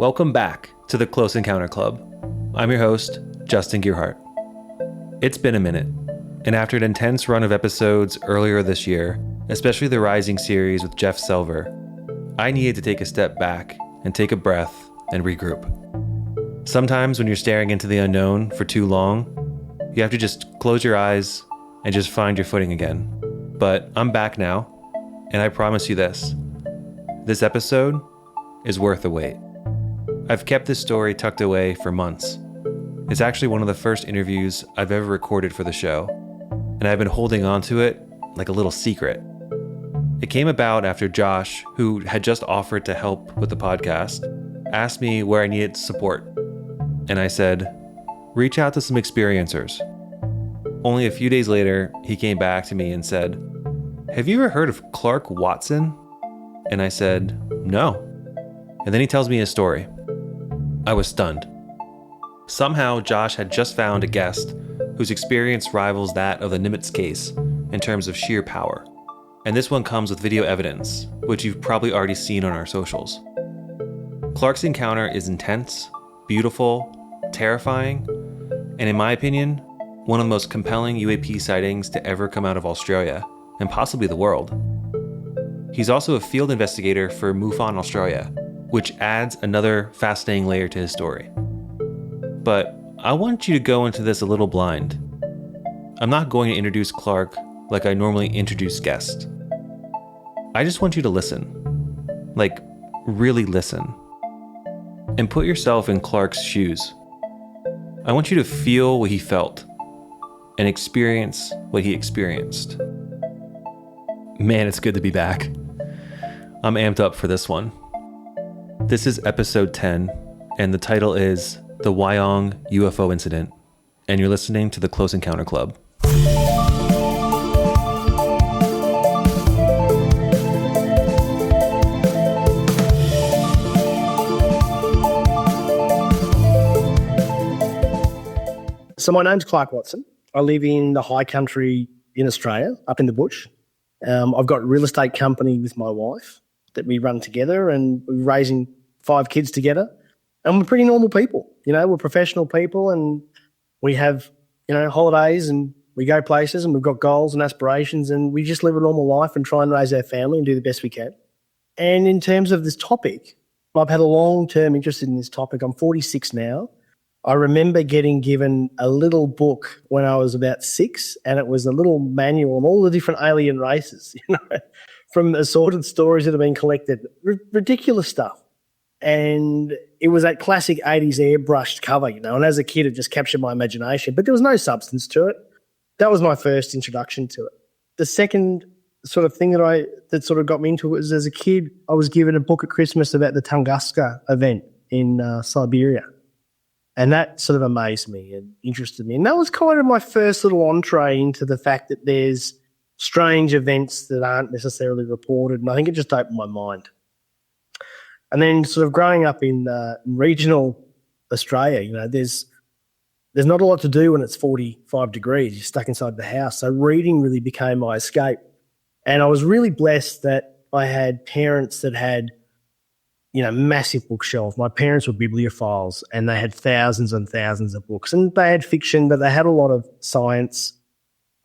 Welcome back to the Close Encounter Club. I'm your host, Justin Gearhart. It's been a minute, and after an intense run of episodes earlier this year, especially the Rising series with Jeff Selver, I needed to take a step back and take a breath and regroup. Sometimes when you're staring into the unknown for too long, you have to just close your eyes and just find your footing again. But I'm back now, and I promise you this episode is worth the wait. I've kept this story tucked away for months. It's actually one of the first interviews I've ever recorded for the show, and I've been holding on to it like a little secret. It came about after Josh, who had just offered to help with the podcast, asked me where I needed support. And I said, reach out to some experiencers. Only a few days later, he came back to me and said, have you ever heard of Clark Watson? And I said, no. And then he tells me his story. I was stunned. Somehow, Josh had just found a guest whose experience rivals that of the Nimitz case in terms of sheer power. And this one comes with video evidence, which you've probably already seen on our socials. Clark's encounter is intense, beautiful, terrifying, and in my opinion, one of the most compelling UAP sightings to ever come out of Australia, and possibly the world. He's also a field investigator for MUFON Australia, which adds another fascinating layer to his story. But I want you to go into this a little blind. I'm not going to introduce Clark like I normally introduce guests. I just want you to listen. Like, really listen. And put yourself in Clark's shoes. I want you to feel what he felt and experience what he experienced. Man, it's good to be back. I'm amped up for this one. This is episode 10, and the title is The Wyong UFO Incident, and you're listening to the Close Encounter Club. So my name's Clark Watson. I live in the high country in Australia, up in the bush. I've got a real estate company with my wife that we run together, and we're raising 5 kids together. And we're pretty normal people. We're professional people, and we have, holidays, and we go places, and we've got goals and aspirations, and we just live a normal life and try and raise our family and do the best we can. And in terms of this topic, I've had a long-term interest in this topic. I'm 46 now. I remember getting given a little book when I was about 6, and it was a little manual on all the different alien races, from assorted stories that have been collected, ridiculous stuff. And it was that classic 80s airbrushed cover, and as a kid it just captured my imagination, but there was no substance to it. That was my first introduction to it. The second sort of thing that sort of got me into it was, as a kid, I was given a book at Christmas about the Tunguska event in Siberia. And that sort of amazed me and interested me. And that was kind of my first little entree into the fact that there's strange events that aren't necessarily reported. And I think it just opened my mind. And then sort of growing up in regional Australia, there's not a lot to do when it's 45 degrees. You're stuck inside the house. So reading really became my escape. And I was really blessed that I had parents that had massive bookshelf. My parents were bibliophiles, and they had thousands and thousands of books. And they had fiction, but they had a lot of science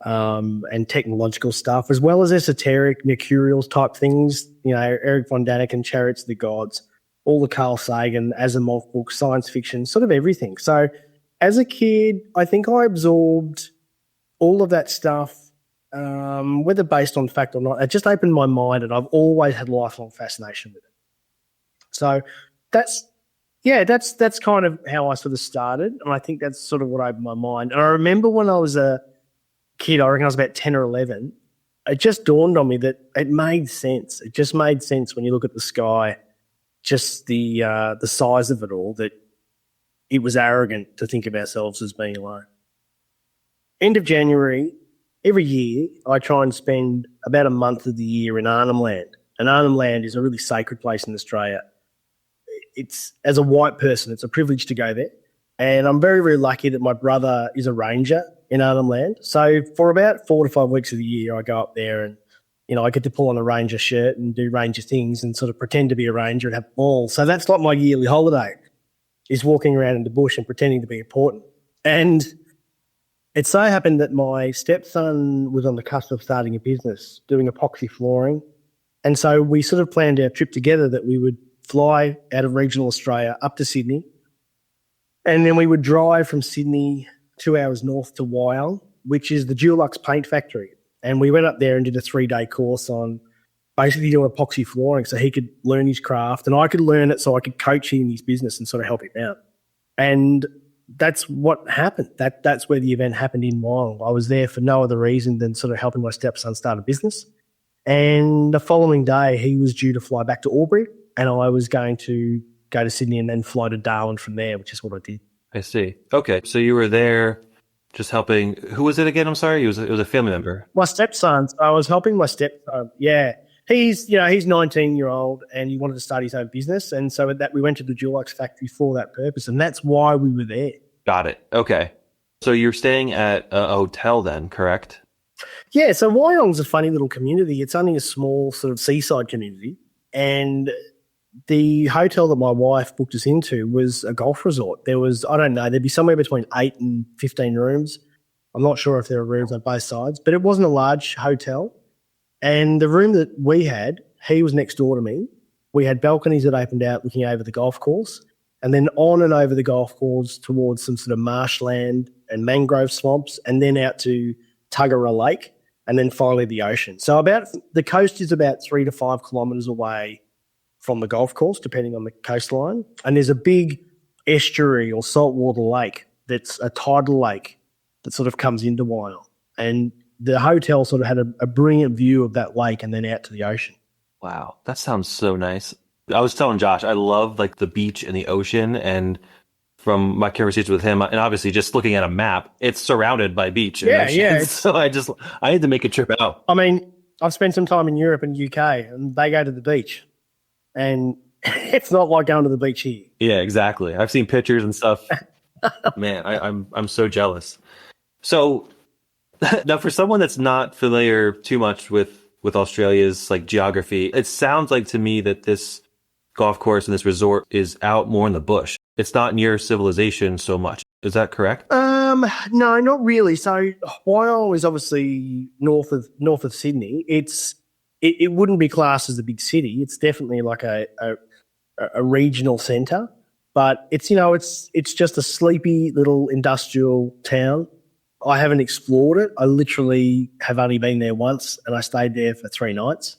and technological stuff, as well as esoteric, mercurial type things, Eric von Daniken, Chariots of the Gods, all the Carl Sagan, Asimov books, science fiction, sort of everything. So as a kid, I think I absorbed all of that stuff, whether based on fact or not. It just opened my mind, and I've always had lifelong fascination with it. So that's kind of how I sort of started, and I think that's sort of what opened my mind. And I remember when I was a kid, I reckon I was about 10 or 11, it just dawned on me that it made sense. It just made sense when you look at the sky, just the size of it all, that it was arrogant to think of ourselves as being alone. End of January, every year, I try and spend about a month of the year in Arnhem Land. And Arnhem Land is a really sacred place in Australia. It's, as a white person, it's a privilege to go there. And I'm very, very lucky that my brother is a ranger in Arnhem Land. So for about 4 to 5 weeks of the year, I go up there and I get to pull on a ranger shirt and do ranger things and sort of pretend to be a ranger and have balls. So that's like my yearly holiday, is walking around in the bush and pretending to be important. And it so happened that my stepson was on the cusp of starting a business doing epoxy flooring. And so we sort of planned our trip together that we would fly out of regional Australia up to Sydney. And then we would drive from Sydney 2 hours north to Wyong, which is the Dulux paint factory. And we went up there and did a 3-day course on basically doing epoxy flooring so he could learn his craft and I could learn it so I could coach him in his business and sort of help him out. And that's what happened. That's where the event happened in Wyong. I was there for no other reason than sort of helping my stepson start a business. And the following day, he was due to fly back to Albury and I was going to go to Sydney and then fly to Darwin from there, which is what I did. I see. Okay, so you were there just helping. Who was it again? I'm sorry. It was a family member. My stepson. I was helping my stepson. Yeah, he's 19-year-old and he wanted to start his own business, and so that we went to the Dulux factory for that purpose, and that's why we were there. Got it. Okay, so you're staying at a hotel then, correct? Yeah. So Wyong's a funny little community. It's only a small sort of seaside community, and the hotel that my wife booked us into was a golf resort. There was, I don't know, there'd be somewhere between 8 and 15 rooms. I'm not sure if there are rooms on both sides, but it wasn't a large hotel. And the room that we had, he was next door to me. We had balconies that opened out looking over the golf course and then on and over the golf course towards some sort of marshland and mangrove swamps and then out to Tuggerah Lake and then finally the ocean. So the coast is about 3 to 5 kilometres away from the golf course, depending on the coastline. And there's a big estuary or saltwater lake that's a tidal lake that sort of comes into Wyong. And the hotel sort of had a brilliant view of that lake and then out to the ocean. Wow, that sounds so nice. I was telling Josh, I love like the beach and the ocean, and from my conversation with him, and obviously just looking at a map, it's surrounded by beach and ocean. Yeah. So I had to make a trip out. I mean, I've spent some time in Europe and UK, and they go to the beach. And it's not like going to the beach here. Yeah, exactly. I've seen pictures and stuff. Man, I'm so jealous. So now for someone that's not familiar too much with Australia's like geography, it sounds like to me that this golf course and this resort is out more in the bush. It's not near civilization so much. Is that correct? No, not really. So Wyong is obviously north of Sydney. It wouldn't be classed as a big city. It's definitely like a regional centre, but it's just a sleepy little industrial town. I haven't explored it. I literally have only been there once, and I stayed there for 3 nights.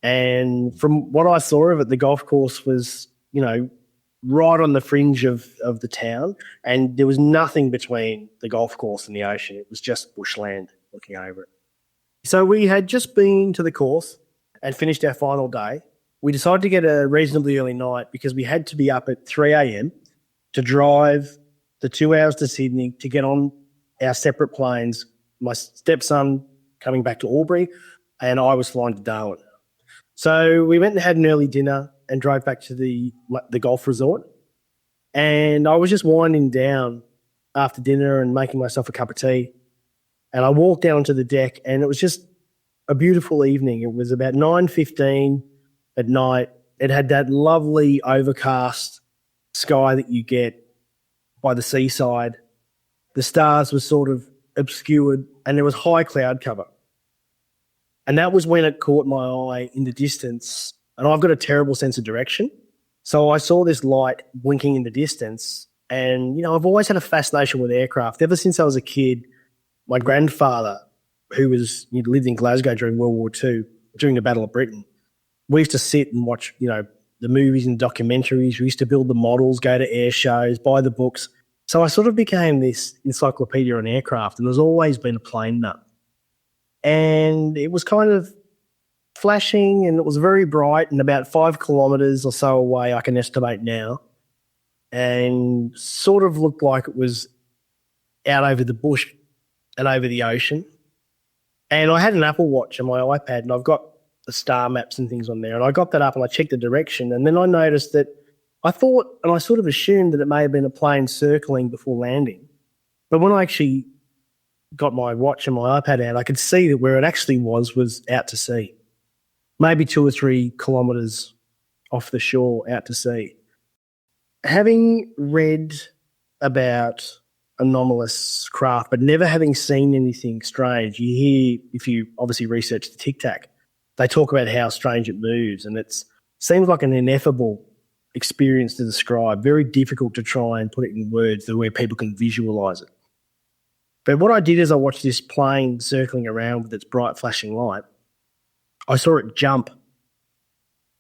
And from what I saw of it, the golf course was, right on the fringe of the town, and there was nothing between the golf course and the ocean. It was just bushland looking over it. So we had just been to the course and finished our final day. We decided to get a reasonably early night because we had to be up at 3 a.m. to drive the 2 hours to Sydney to get on our separate planes, my stepson coming back to Albury and I was flying to Darwin. So we went and had an early dinner and drove back to the golf resort. And I was just winding down after dinner and making myself a cup of tea. And I walked down onto the deck and it was just a beautiful evening. It was about 9:15 at night. It had that lovely overcast sky that you get by the seaside. The stars were sort of obscured and there was high cloud cover. And that was when it caught my eye in the distance. And I've got a terrible sense of direction. So I saw this light blinking in the distance. And, I've always had a fascination with aircraft. Ever since I was a kid, my grandfather, who lived in Glasgow during World War II, during the Battle of Britain, we used to sit and watch, the movies and documentaries. We used to build the models, go to air shows, buy the books. So I sort of became this encyclopedia on aircraft, and there's always been a plane nut. And it was kind of flashing and it was very bright and about 5 kilometres or so away, I can estimate now, and sort of looked like it was out over the bush and over the ocean. And I had an Apple Watch on my iPad and I've got the star maps and things on there, and I got that up and I checked the direction, and then I noticed that I thought, and I sort of assumed that it may have been a plane circling before landing. But when I actually got my watch and my iPad out, I could see that where it actually was out to sea, maybe 2 or 3 kilometres off the shore, out to sea. Having read about anomalous craft, but never having seen anything strange, you hear, if you obviously research the Tic Tac, they talk about how strange it moves, and it seems like an ineffable experience to describe, very difficult to try and put it in words the way people can visualise it. But what I did is I watched this plane circling around with its bright flashing light. I saw it jump,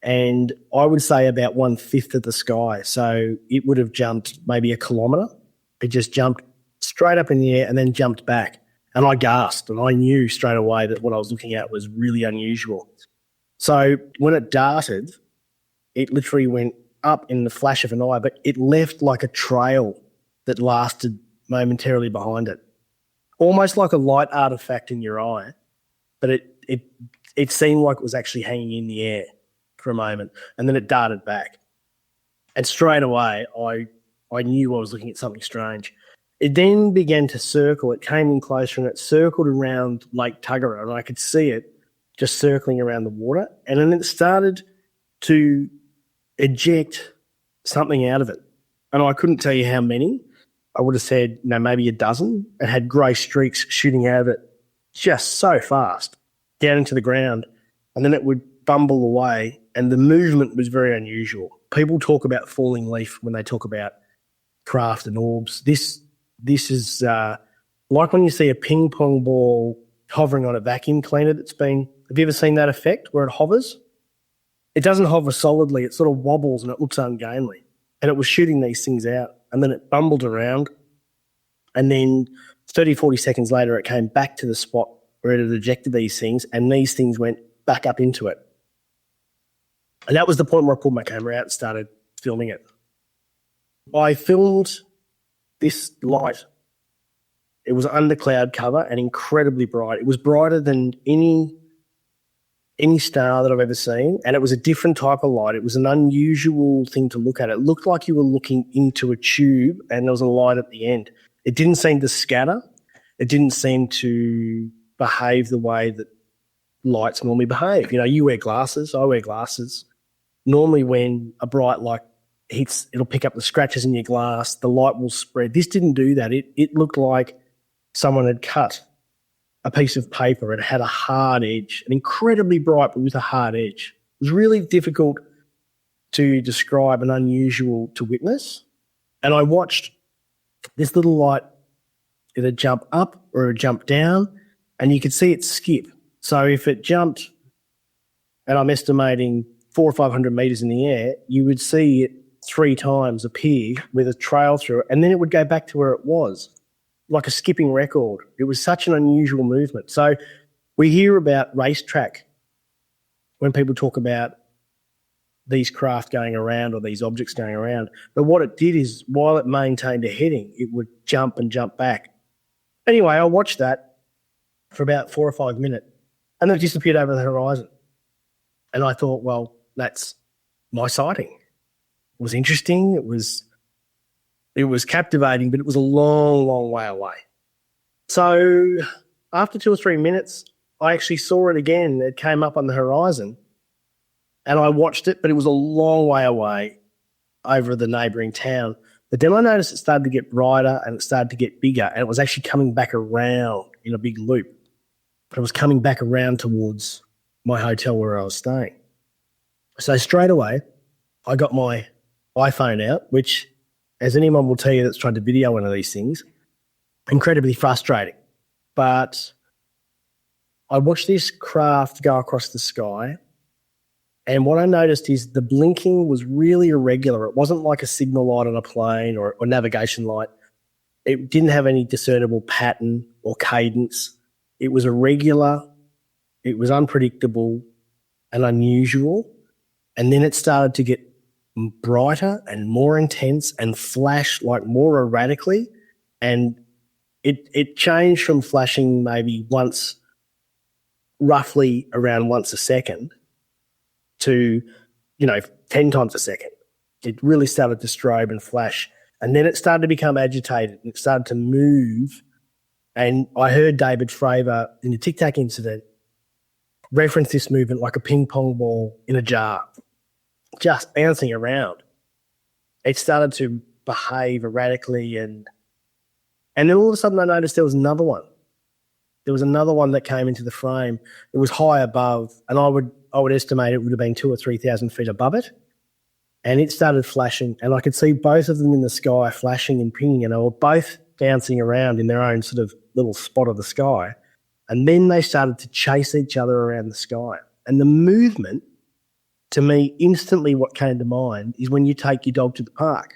and I would say about 1/5 of the sky. So it would have jumped maybe a kilometre. It just jumped straight up in the air and then jumped back. And I gasped, and I knew straight away that what I was looking at was really unusual. So when it darted, it literally went up in the flash of an eye, but it left like a trail that lasted momentarily behind it. Almost like a light artifact in your eye, but it seemed like it was actually hanging in the air for a moment, and then it darted back. And straight away, I knew I was looking at something strange. It then began to circle. It came in closer, and it circled around Lake Tuggerah, and I could see it just circling around the water. And then it started to eject something out of it. And I couldn't tell you how many. I would have said, maybe a dozen. It had grey streaks shooting out of it just so fast down into the ground. And then it would bumble away, and the movement was very unusual. People talk about falling leaf when they talk about craft and orbs. This is like when you see a ping pong ball hovering on a vacuum cleaner that's been... Have you ever seen that effect where it hovers? It doesn't hover solidly. It sort of wobbles and it looks ungainly. And it was shooting these things out, and then it bumbled around, and then 30, 40 seconds later it came back to the spot where it had ejected these things, and these things went back up into it. And that was the point where I pulled my camera out and started filming it. I filmed this light. It was under cloud cover and incredibly bright. It was brighter than any star that I've ever seen, and it was a different type of light. It was an unusual thing to look at. It looked like you were looking into a tube and there was a light at the end. It didn't seem to scatter. It didn't seem to behave the way that lights normally behave. You wear glasses. I wear glasses. Normally when a bright light hits, it'll pick up the scratches in your glass. The light will spread. This didn't do that. It looked like someone had cut a piece of paper. It had a hard edge, an incredibly bright, but with a hard edge. It was really difficult to describe and unusual to witness. And I watched this little light either jump up or jump down, and you could see it skip. So if it jumped, and I'm estimating 400 or 500 metres in the air, you would see it 3 times appear with a trail through it, and then it would go back to where it was, like a skipping record. It was such an unusual movement. So we hear about racetrack when people talk about these craft going around or these objects going around. But what it did is, while it maintained a heading, it would jump and jump back. Anyway, I watched that for about 4 or 5 minutes, and then it disappeared over the horizon. And I thought, well, that's my sighting. It was interesting. It was captivating, but it was a long, long way away. So after 2 or 3 minutes, I actually saw it again. It came up on the horizon, and I watched it, but it was a long way away over the neighbouring town. But then I noticed it started to get brighter and it started to get bigger, and it was actually coming back around in a big loop. It was coming back around towards my hotel where I was staying. So straight away, I got my iPhone out, which, as anyone will tell you that's tried to video one of these things, incredibly frustrating. But I watched this craft go across the sky, and what I noticed is the blinking was really irregular. It wasn't like a signal light on a plane or navigation light. It didn't have any discernible pattern or cadence. It was irregular, it was unpredictable and unusual, and then it started to get brighter and more intense and flash like more erratically, and it changed from flashing maybe once, roughly around once a second, to 10 times a second. It really started to strobe and flash, and then it started to become agitated and it started to move And I heard David Fravor in the Tic Tac incident reference this movement like a ping pong ball in a jar, just bouncing around. It started to behave erratically, and then all of a sudden I noticed there was another one. There was another one that came into the frame. It was high above, and I would estimate it would have been 2,000 or 3,000 feet above it. And it started flashing, and I could see both of them in the sky flashing and pinging, and they were both bouncing around in their own sort of little spot of the sky. And then they started to chase each other around the sky. And the movement, to me, instantly what came to mind is when you take your dog to the park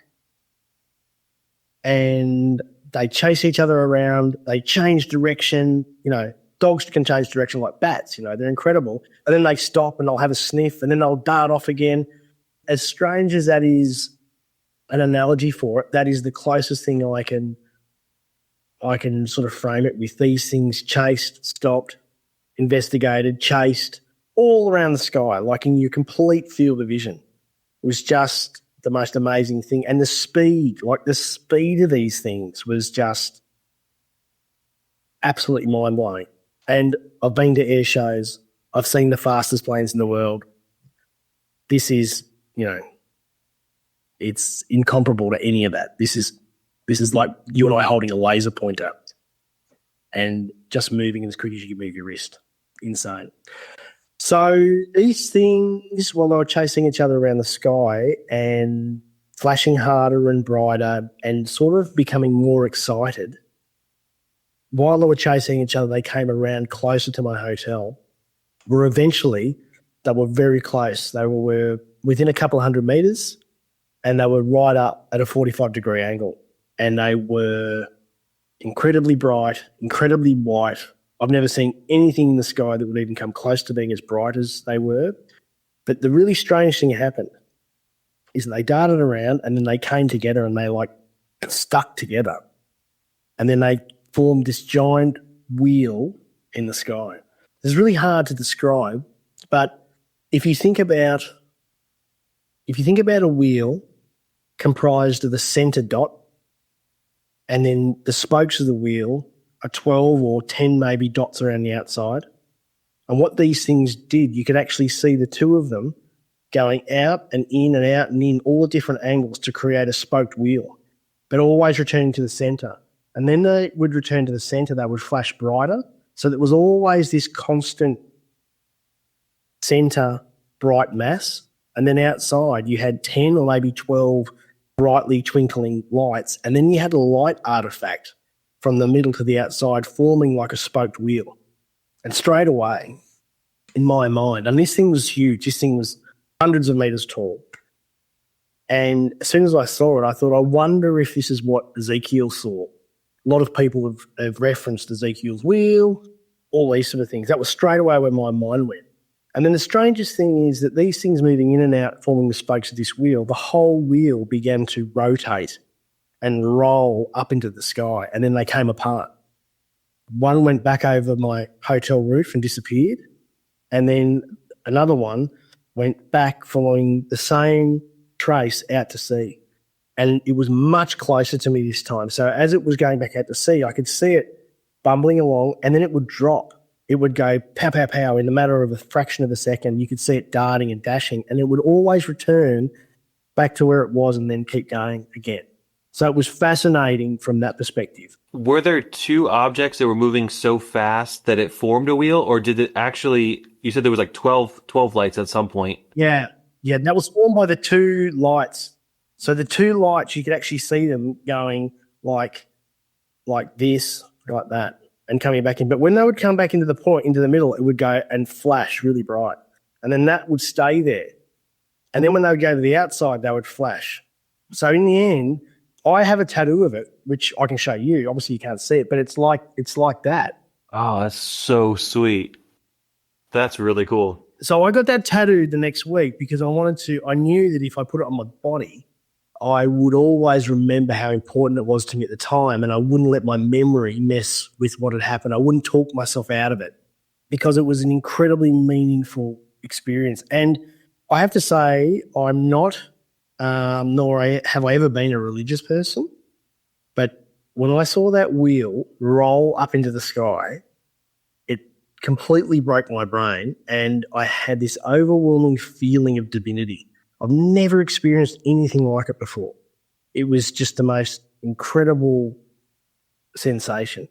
and they chase each other around, they change direction. You know, dogs can change direction like bats, you know, they're incredible. And then they stop and they'll have a sniff and then they'll dart off again. As strange as that is an analogy for it, that is the closest thing I can sort of frame it with. These things chased, stopped, investigated, chased, all around the sky, like in your complete field of vision. It was just the most amazing thing. And the speed of these things was just absolutely mind-blowing. And I've been to air shows. I've seen the fastest planes in the world. This is, you know, it's incomparable to any of that. This is like you and I holding a laser pointer and just moving as quick as you can move your wrist. Insane. So these things, while they were chasing each other around the sky and flashing harder and brighter and sort of becoming more excited, while they were chasing each other, they came around closer to my hotel, where eventually they were very close. They were within a couple of 100 metres and they were right up at a 45-degree angle. And they were incredibly bright, incredibly white. I've never seen anything in the sky that would even come close to being as bright as they were. But the really strange thing happened is that they darted around and then they came together and they like stuck together. And then they formed this giant wheel in the sky. It's really hard to describe, but if you think about a wheel comprised of the center dot, and then the spokes of the wheel are 12 or 10 maybe dots around the outside. And what these things did, you could actually see the two of them going out and in all the different angles to create a spoked wheel, but always returning to the center. And then they would return to the center, they would flash brighter. So there was always this constant center bright mass. And then outside you had 10 or maybe 12 brightly twinkling lights, and then you had a light artifact from the middle to the outside forming like a spoked wheel. And straight away, in my mind, and this thing was huge, this thing was hundreds of metres tall. And as soon as I saw it, I thought, I wonder if this is what Ezekiel saw. A lot of people have referenced Ezekiel's wheel, all these sort of things. That was straight away where my mind went. And then the strangest thing is that these things moving in and out, forming the spokes of this wheel, the whole wheel began to rotate and roll up into the sky, and then they came apart. One went back over my hotel roof and disappeared, and then another one went back following the same trace out to sea. And it was much closer to me this time. So as it was going back out to sea, I could see it bumbling along, and then it would drop. It would go pow, pow, pow in a matter of a fraction of a second. You could see it darting and dashing, and it would always return back to where it was and then keep going again. So it was fascinating from that perspective. Were there two objects that were moving so fast that it formed a wheel, or did it actually, you said there was like 12 lights at some point? Yeah, that was formed by the two lights. So the two lights, you could actually see them going like this, like that, and coming back in. But when they would come back into the middle, it would go and flash really bright. And then that would stay there. And then when they would go to the outside, they would flash. So in the end, I have a tattoo of it, which I can show you. Obviously you can't see it, but it's like that. Oh, that's so sweet. That's really cool. So I got that tattooed the next week because I knew that if I put it on my body, I would always remember how important it was to me at the time, and I wouldn't let my memory mess with what had happened. I wouldn't talk myself out of it because it was an incredibly meaningful experience. And I have to say, I'm not, nor have I ever been a religious person, but when I saw that wheel roll up into the sky, it completely broke my brain, and I had this overwhelming feeling of divinity. I've never experienced anything like it before. It was just the most incredible sensation.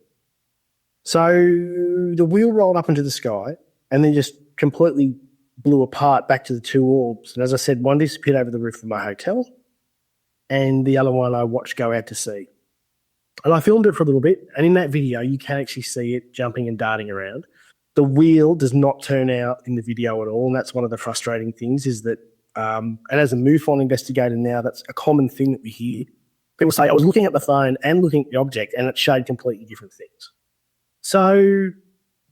So the wheel rolled up into the sky and then just completely blew apart back to the two orbs. And as I said, one disappeared over the roof of my hotel and the other one I watched go out to sea. And I filmed it for a little bit. And in that video, you can actually see it jumping and darting around. The wheel does not turn out in the video at all. And that's one of the frustrating things is that, and as a MUFON investigator now, that's a common thing that we hear. People say, I was looking at the phone and looking at the object and it showed completely different things. So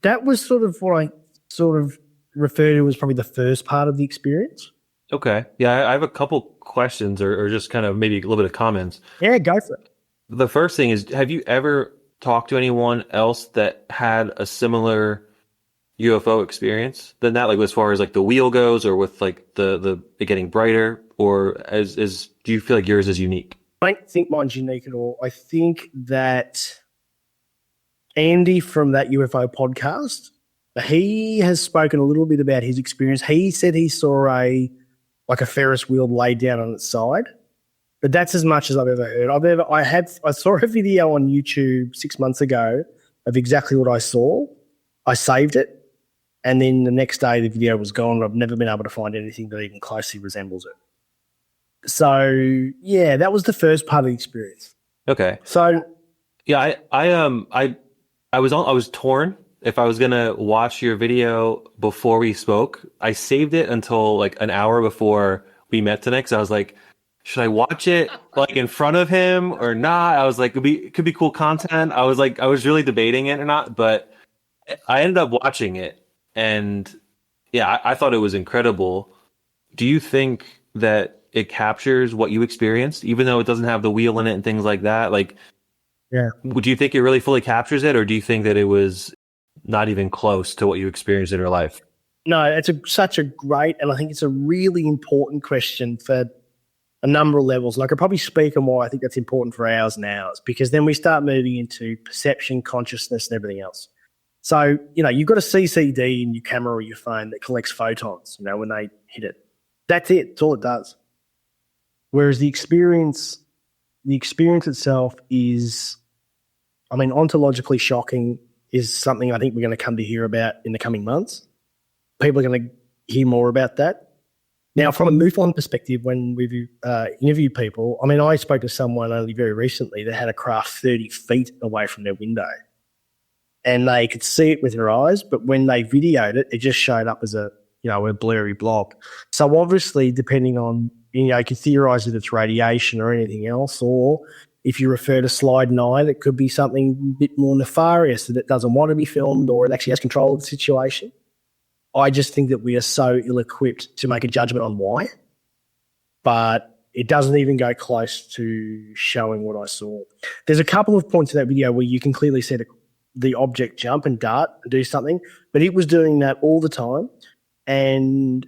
that was sort of what I sort of refer to as probably the first part of the experience. Okay. Yeah, I have a couple questions or just kind of maybe a little bit of comments. Yeah, go for it. The first thing is, have you ever talked to anyone else that had a similar UFO experience than that? Like as far as like the wheel goes or with like the it getting brighter, or do you feel like yours is unique? I don't think mine's unique at all. I think that Andy from that UFO podcast, he has spoken a little bit about his experience. He said he saw a Ferris wheel laid down on its side, but that's as much as I've ever heard. I saw a video on YouTube 6 months ago of exactly what I saw. I saved it, and then the next day the video was gone. I've never been able to find anything that even closely resembles it. So yeah, that was the first part of the experience. Okay. So yeah, I was torn if I was gonna watch your video before we spoke. I saved it until like an hour before we met tonight because I was like, should I watch it like in front of him or not? I was like, it could be cool content. I was really debating it or not, but I ended up watching it, and yeah, I thought it was incredible. Do you think that it captures what you experienced, even though it doesn't have the wheel in it and things like that? Like, yeah. do you think it really fully captures it, or do you think that it was not even close to what you experienced in your life? No, it's such a great, and I think it's a really important question for a number of levels. And I could probably speak on why I think that's important for hours and hours, because then we start moving into perception, consciousness, and everything else. So, you've got a CCD in your camera or your phone that collects photons, when they hit it. That's it. That's all it does. Whereas the experience itself is, ontologically shocking, is something I think we're going to come to hear about in the coming months. People are going to hear more about that. Now, from a MUFON perspective, when we interview people, I spoke to someone only very recently that had a craft 30 feet away from their window. And they could see it with their eyes, but when they videoed it, it just showed up as a blurry blob. So obviously, depending on, you can theorize that it's radiation or anything else, or if you refer to slide 9, it could be something a bit more nefarious, that it doesn't want to be filmed or it actually has control of the situation. I just think that we are so ill-equipped to make a judgment on why, but it doesn't even go close to showing what I saw. There's a couple of points in that video where you can clearly see the object jump and dart and do something, but it was doing that all the time. And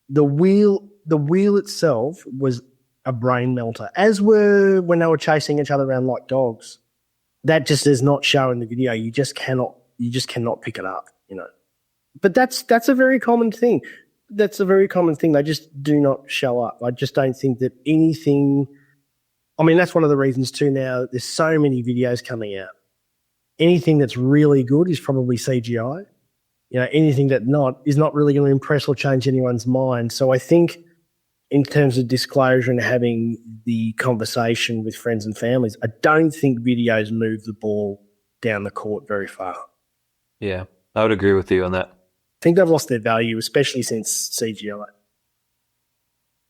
the wheel itself was a brain melter, as were when they were chasing each other around like dogs. That just does not show in the video. You just cannot pick it up, But that's a very common thing. That's a very common thing. They just do not show up. I just don't think that anything. That's one of the reasons too. Now there's so many videos coming out. Anything that's really good is probably CGI. Anything that is not really going to impress or change anyone's mind. So I think in terms of disclosure and having the conversation with friends and families, I don't think videos move the ball down the court very far. Yeah, I would agree with you on that. I think they've lost their value, especially since CGI.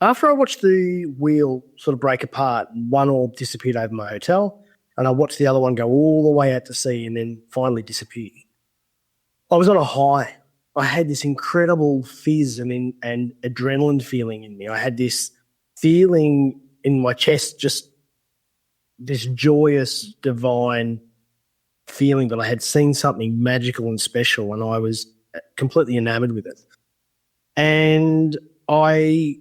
After I watched the wheel sort of break apart, one orb disappeared over my hotel, and I watched the other one go all the way out to sea and then finally disappear. I was on a high. I had this incredible fizz and adrenaline feeling in me. I had this feeling in my chest, just this joyous, divine feeling that I had seen something magical and special, and I was completely enamored with it. And I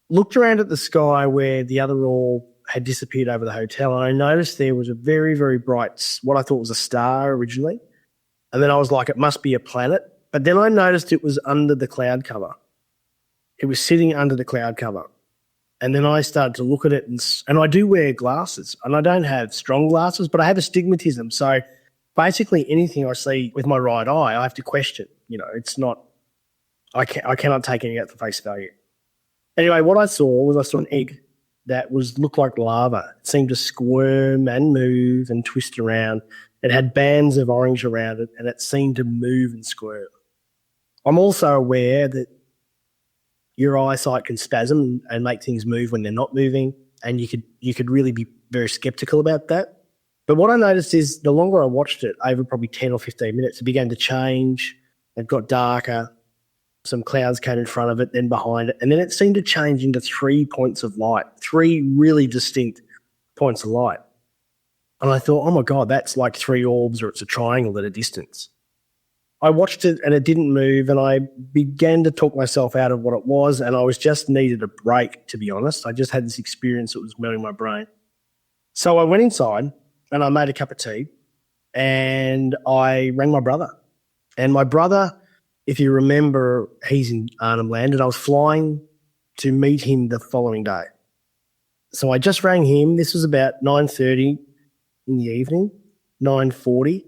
looked around at the sky where the other orb had disappeared over the hotel, and I noticed there was a very, very bright, what I thought was a star originally. And then I was like, it must be a planet. But then I noticed it was under the cloud cover. It was sitting under the cloud cover. And then I started to look at it, and I do wear glasses, and I don't have strong glasses, but I have astigmatism. So basically anything I see with my right eye, I have to question. You know, it's not, I cannot take any at the face value. Anyway, what I saw an egg that looked like lava. It seemed to squirm and move and twist around. It had bands of orange around it, and it seemed to move and squirm. I'm also aware that your eyesight can spasm and make things move when they're not moving, and you could really be very skeptical about that. But what I noticed is the longer I watched it, over probably 10 or 15 minutes, it began to change. It got darker. Some clouds came in front of it, then behind it, and then it seemed to change into 3 points of light, 3 really distinct points of light. And I thought, oh my God, that's like 3 orbs, or it's a triangle at a distance. I watched it and it didn't move, and I began to talk myself out of what it was, and I was just needed a break, to be honest. I just had this experience that was melting my brain. So I went inside and I made a cup of tea, and I rang my brother. And my brother, if you remember, he's in Arnhem Land, and I was flying to meet him the following day. So I just rang him. This was about 9:30 in the evening, 9:40.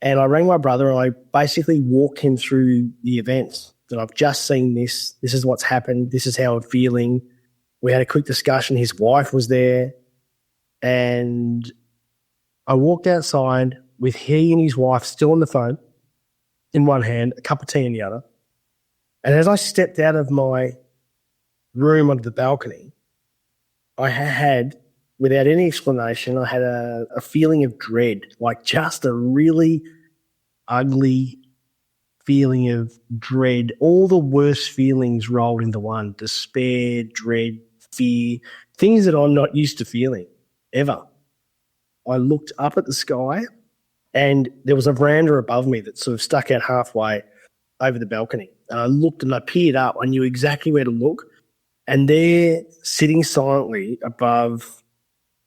And I rang my brother, and I basically walked him through the events that I've just seen this. This is what's happened. This is how I'm feeling. We had a quick discussion. His wife was there. And I walked outside with he and his wife still on the phone in one hand, a cup of tea in the other. And as I stepped out of my room onto the balcony, I had, without any explanation, I had a feeling of dread, like just a really ugly feeling of dread. All the worst feelings rolled into one: despair, dread, fear, things that I'm not used to feeling ever. I looked up at the sky, and there was a veranda above me that sort of stuck out halfway over the balcony. And I looked and I peered up. I knew exactly where to look. And there, sitting silently above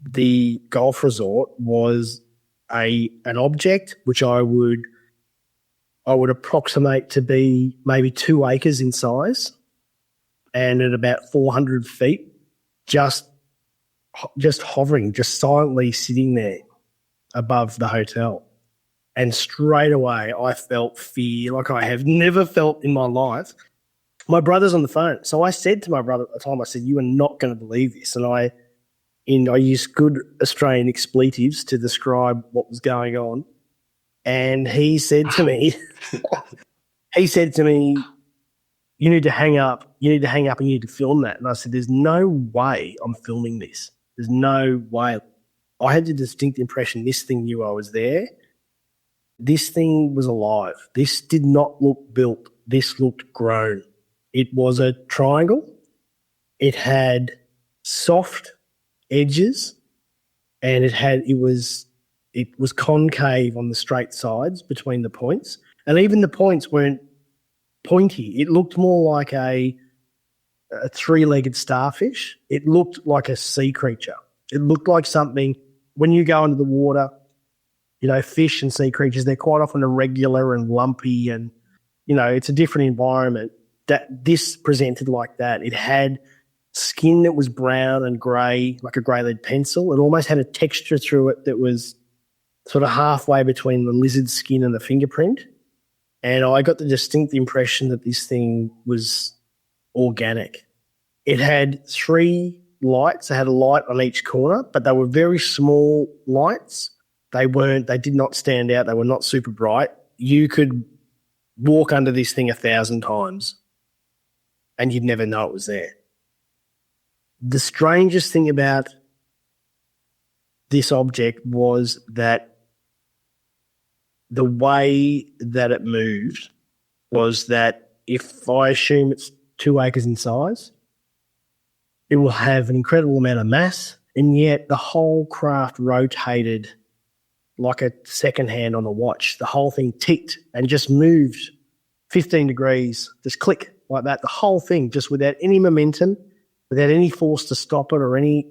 the golf resort, was an object which I would approximate to be maybe 2 acres in size, and at about 400 feet, just hovering, just silently sitting there above the hotel. And straight away, I felt fear like I have never felt in my life. My brother's on the phone. So I said to my brother at the time, I said, "You are not going to believe this." And I used good Australian expletives to describe what was going on. And he said to me, "You need to hang up. You need to hang up and you need to film that." And I said, "There's no way I'm filming this. There's no way." I had the distinct impression this thing knew I was there. This thing was alive. This did not look built. This looked grown. It was a triangle. It had soft edges, and it was concave on the straight sides between the points. And even the points weren't pointy. It looked more like a 3-legged starfish. It looked like a sea creature. It looked like something, when you go into the water, you know, fish and sea creatures, they're quite often irregular and lumpy, and, you know, it's a different environment. That this presented like that. It had skin that was brown and grey, like a grey lead pencil. It almost had a texture through it that was sort of halfway between the lizard skin and the fingerprint. And I got the distinct impression that this thing was organic. It had 3 lights. It had a light on each corner, but they were very small lights. They did not stand out. They were not super bright. You could walk under this thing 1,000 times and you'd never know it was there. The strangest thing about this object was that the way that it moved was that, if I assume it's 2 acres in size, it will have an incredible amount of mass, and yet the whole craft rotated like a second hand on a watch. The whole thing ticked and just moved 15 degrees, just click like that. The whole thing, just without any momentum, without any force to stop it or any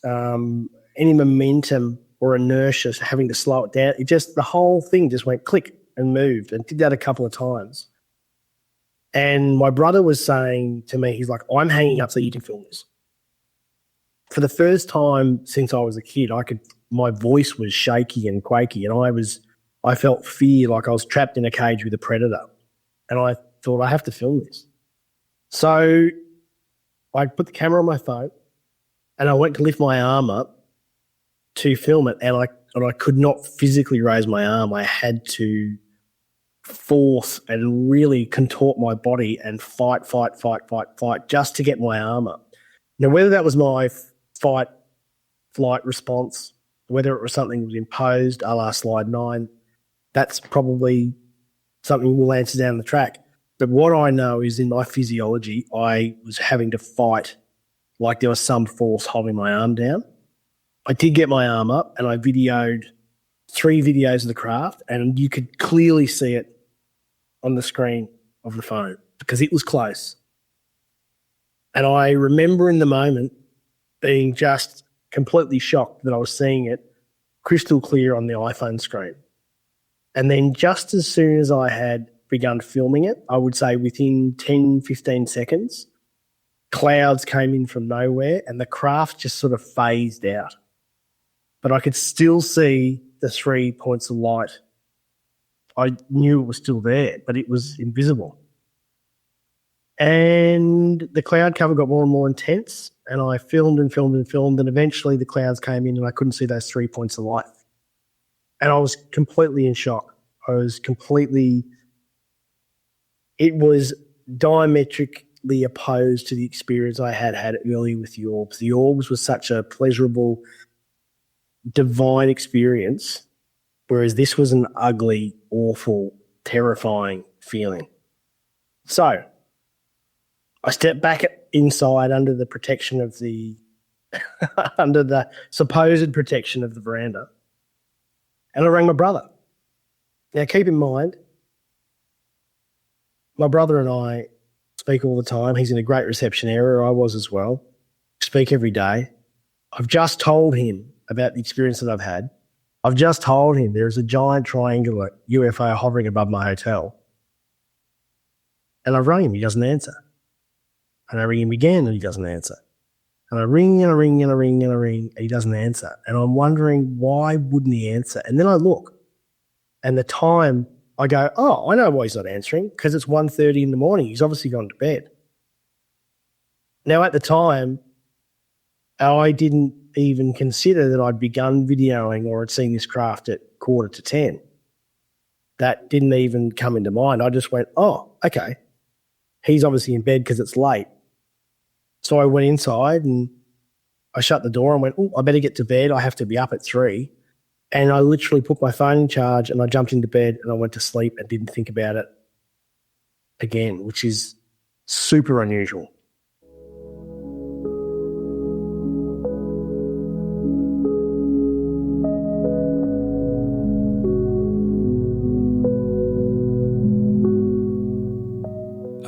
any momentum or inertia, having to slow it down. The whole thing just went click and moved, and did that a couple of times. And my brother was saying to me, he's like, I'm hanging up so you can film this. For the first time since I was a kid, my voice was shaky and quaky, and I felt fear, like I was trapped in a cage with a predator. And I thought, I have to film this. So I put the camera on my phone and I went to lift my arm up to film it, and I could not physically raise my arm. I had to force and really contort my body and fight just to get my arm up. Now, whether that was my fight, flight response, whether it was something that was imposed a la slide 9, that's probably something we'll answer down the track. But what I know is in my physiology, I was having to fight like there was some force holding my arm down. I did get my arm up, and I videoed 3 videos of the craft, and you could clearly see it on the screen of the phone because it was close. And I remember in the moment being just completely shocked that I was seeing it crystal clear on the iPhone screen. And then just as soon as I had begun filming it, I would say within 10, 15 seconds, clouds came in from nowhere and the craft just sort of phased out. But I could still see the 3 points of light. I knew it was still there, but it was invisible. And the cloud cover got more and more intense, and I filmed, and eventually the clouds came in and I couldn't see those 3 points of light. And I was completely in shock. It was diametrically opposed to the experience I had earlier with the orbs. The orbs was such a pleasurable, divine experience, whereas this was an ugly, awful, terrifying feeling. So I stepped back inside under the protection of under the supposed protection of the veranda, and I rang my brother. Now, keep in mind, my brother and I speak all the time. He's in a great reception area. I was as well. Speak every day. I've just told him about the experience that I've had. I've just told him there's a giant triangular UFO hovering above my hotel. And I've rung him, he doesn't answer. And I ring him again and he doesn't answer. And I ring and I ring and I ring and I ring and he doesn't answer. And I'm wondering, why wouldn't he answer? And then I look, and the time, I go, oh, I know why he's not answering, because it's 1:30 in the morning. He's obviously gone to bed. Now, at the time, I didn't even consider that I'd begun videoing or had seen this craft at 9:45. That didn't even come into mind. I just went, oh, okay. He's obviously in bed because it's late. So I went inside and I shut the door and went, oh, I better get to bed. I have to be up at 3. And I literally put my phone in charge and I jumped into bed and I went to sleep and didn't think about it again, which is super unusual.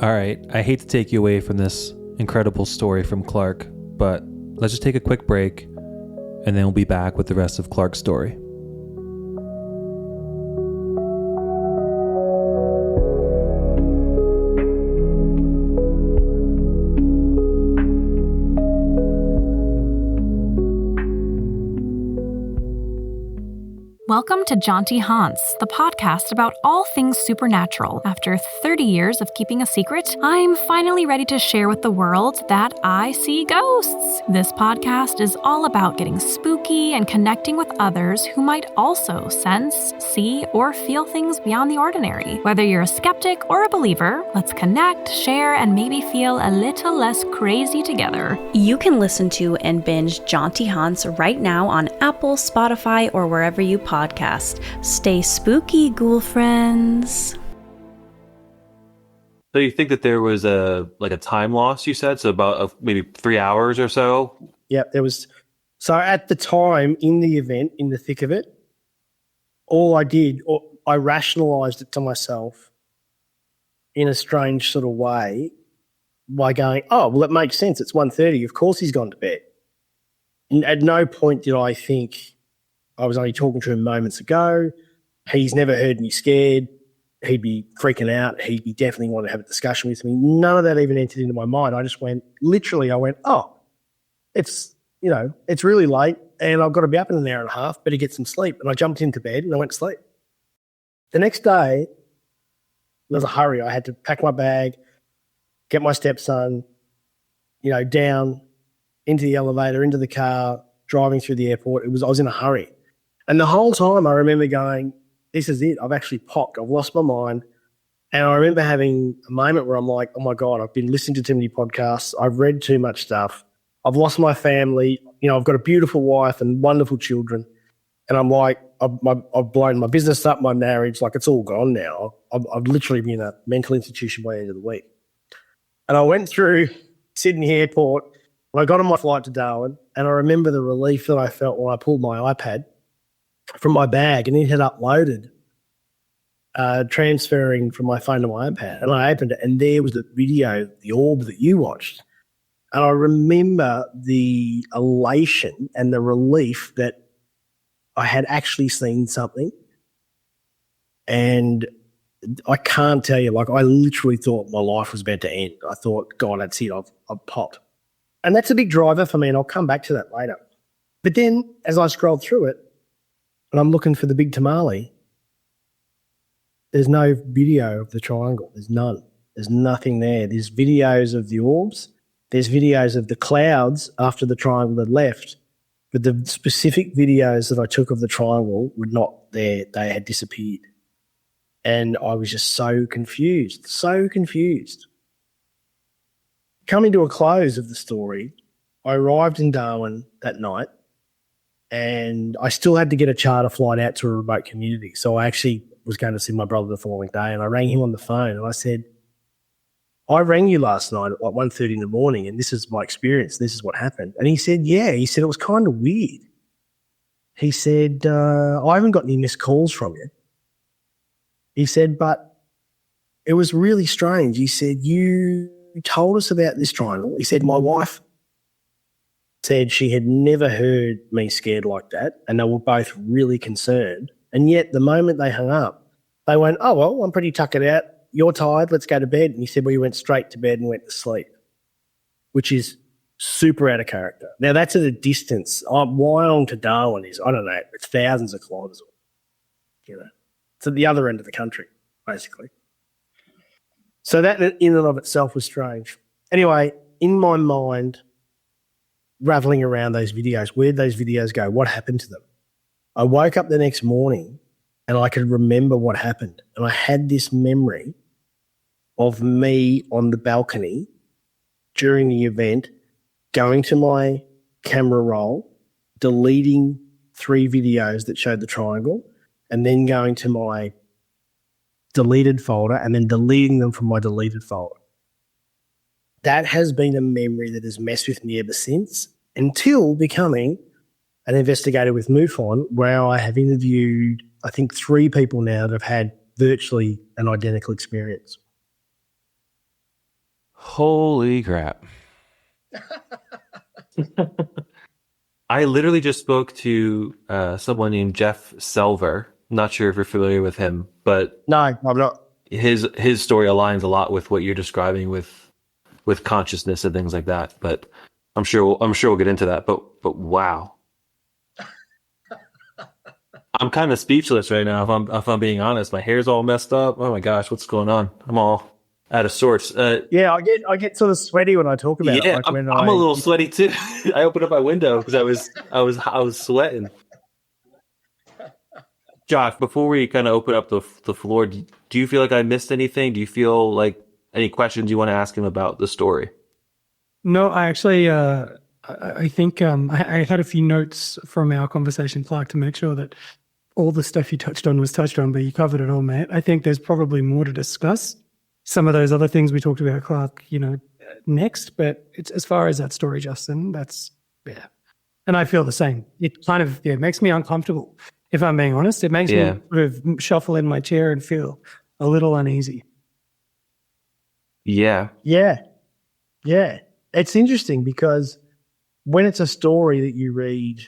All right, I hate to take you away from this incredible story from Clark, but let's just take a quick break and then we'll be back with the rest of Clark's story. Welcome to Jaunty Haunts, the podcast about all things supernatural. After 30 years of keeping a secret, I'm finally ready to share with the world that I see ghosts. This podcast is all about getting spooky and connecting with others who might also sense, see, or feel things beyond the ordinary. Whether you're a skeptic or a believer, let's connect, share, and maybe feel a little less crazy together. You can listen to and binge Jaunty Haunts right now on Apple, Spotify, or wherever you podcast. Stay spooky, ghoul friends. So you think that there was a time loss, you said? So about maybe 3 hours or so? Yeah, there was. So at the time in the event, in the thick of it, all I did, I rationalized it to myself in a strange sort of way by going, oh, well, it makes sense. It's 1:30. Of course he's gone to bed. At no point did I think I was only talking to him moments ago. He's never heard me scared. He'd be freaking out. He'd be definitely want to have a discussion with me. None of that even entered into my mind. I just went, oh, it's really late and I've got to be up in an hour and a half, better get some sleep. And I jumped into bed and I went to sleep. The next day, there was a hurry. I had to pack my bag, get my stepson, down into the elevator, into the car, driving through the airport. I was in a hurry. And the whole time I remember going, this is it. I've actually popped. I've lost my mind. And I remember having a moment where I'm like, oh my God, I've been listening to too many podcasts. I've read too much stuff. I've lost my family. I've got a beautiful wife and wonderful children. And I'm like, I've blown my business up, my marriage, like it's all gone now. I've literally been in a mental institution by the end of the week. And I went through Sydney Airport and I got on my flight to Darwin, and I remember the relief that I felt when I pulled my iPad from my bag and it had uploaded, transferring from my phone to my iPad. And I opened it and there was the video, the orb that you watched. And I remember the elation and the relief that I had actually seen something. And I can't tell you, like I literally thought my life was about to end. I thought, God, that's it, I've popped. And that's a big driver for me, and I'll come back to that later. But then as I scrolled through it and I'm looking for the big tamale, there's no video of the triangle. There's none. There's nothing there. There's videos of the orbs. There's videos of the clouds after the triangle had left. But the specific videos that I took of the triangle were not there. They had disappeared. And I was just so confused. Coming to a close of the story, I arrived in Darwin that night and I still had to get a charter flight out to a remote community. So I actually was going to see my brother the following day, and I rang him on the phone and I said, I rang you last night at like 1:30 in the morning and this is my experience. This is what happened. And he said, yeah. He said, it was kind of weird. He said, I haven't got any missed calls from you. He said, but it was really strange. He said, you told us about this triangle. He said, my wife said she had never heard me scared like that, and they were both really concerned. And yet the moment they hung up, they went, oh, well, I'm pretty tuckered out. You're tired. Let's go to bed. And he said, well, you went straight to bed and went to sleep, which is super out of character. Now, that's at a distance. Wyong to Darwin is, I don't know, it's thousands of kilometres. It's at the other end of the country, basically. So that in and of itself was strange. Anyway, in my mind, rattling around those videos, where'd those videos go? What happened to them? I woke up the next morning and I could remember what happened. And I had this memory of me on the balcony during the event, going to my camera roll, deleting 3 videos that showed the triangle, and then going to my deleted folder and then deleting them from my deleted folder. That has been a memory that has messed with me ever since, until becoming an investigator with MUFON, where I have interviewed, I think, 3 people now that have had virtually an identical experience. Holy crap. I literally just spoke to someone named Jeff Selver. Not sure if you're familiar with him, but no, I'm not. His story aligns a lot with what you're describing with consciousness and things like that. But I'm sure we'll get into that. But wow, I'm kind of speechless right now. If I'm being honest, my hair's all messed up. Oh my gosh, what's going on? I'm all out of sorts. Yeah, I get sort of sweaty when I talk about it. Yeah, I'm a little sweaty too. I opened up my window because I was sweating. Josh, before we kind of open up the floor, do you feel like I missed anything? Do you feel like any questions you want to ask him about the story? No, I actually, I think I had a few notes from our conversation, Clark, to make sure that all the stuff you touched on was touched on, but you covered it all, mate. I think there's probably more to discuss. Some of those other things we talked about, Clark, next, but it's as far as that story, Justin, that's, yeah. And I feel the same. It kind of, makes me uncomfortable. If I'm being honest, it makes me sort of shuffle in my chair and feel a little uneasy. Yeah. Yeah. It's interesting because when it's a story that you read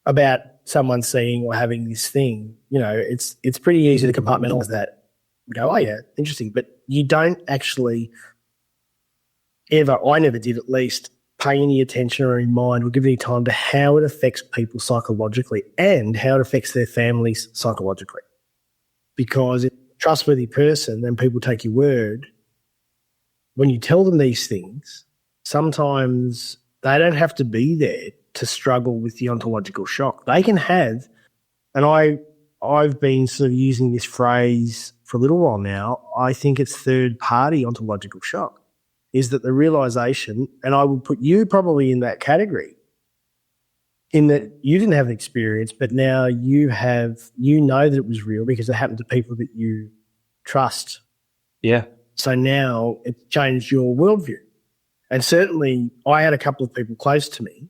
about someone seeing or having this thing, it's pretty easy to compartmentalize that. Go, oh yeah, interesting. But you don't actually ever, I never did at least, pay any attention or in mind or give any time to how it affects people psychologically and how it affects their families psychologically. Because if you're a trustworthy person and people take your word, when you tell them these things, sometimes they don't have to be there to struggle with the ontological shock. They can have, and I've been sort of using this phrase for a little while now, I think it's third-party ontological shock, is that the realisation, and I would put you probably in that category, in that you didn't have an experience, but now you know that it was real because it happened to people that you trust. Yeah. So now it's changed your worldview. And certainly I had a couple of people close to me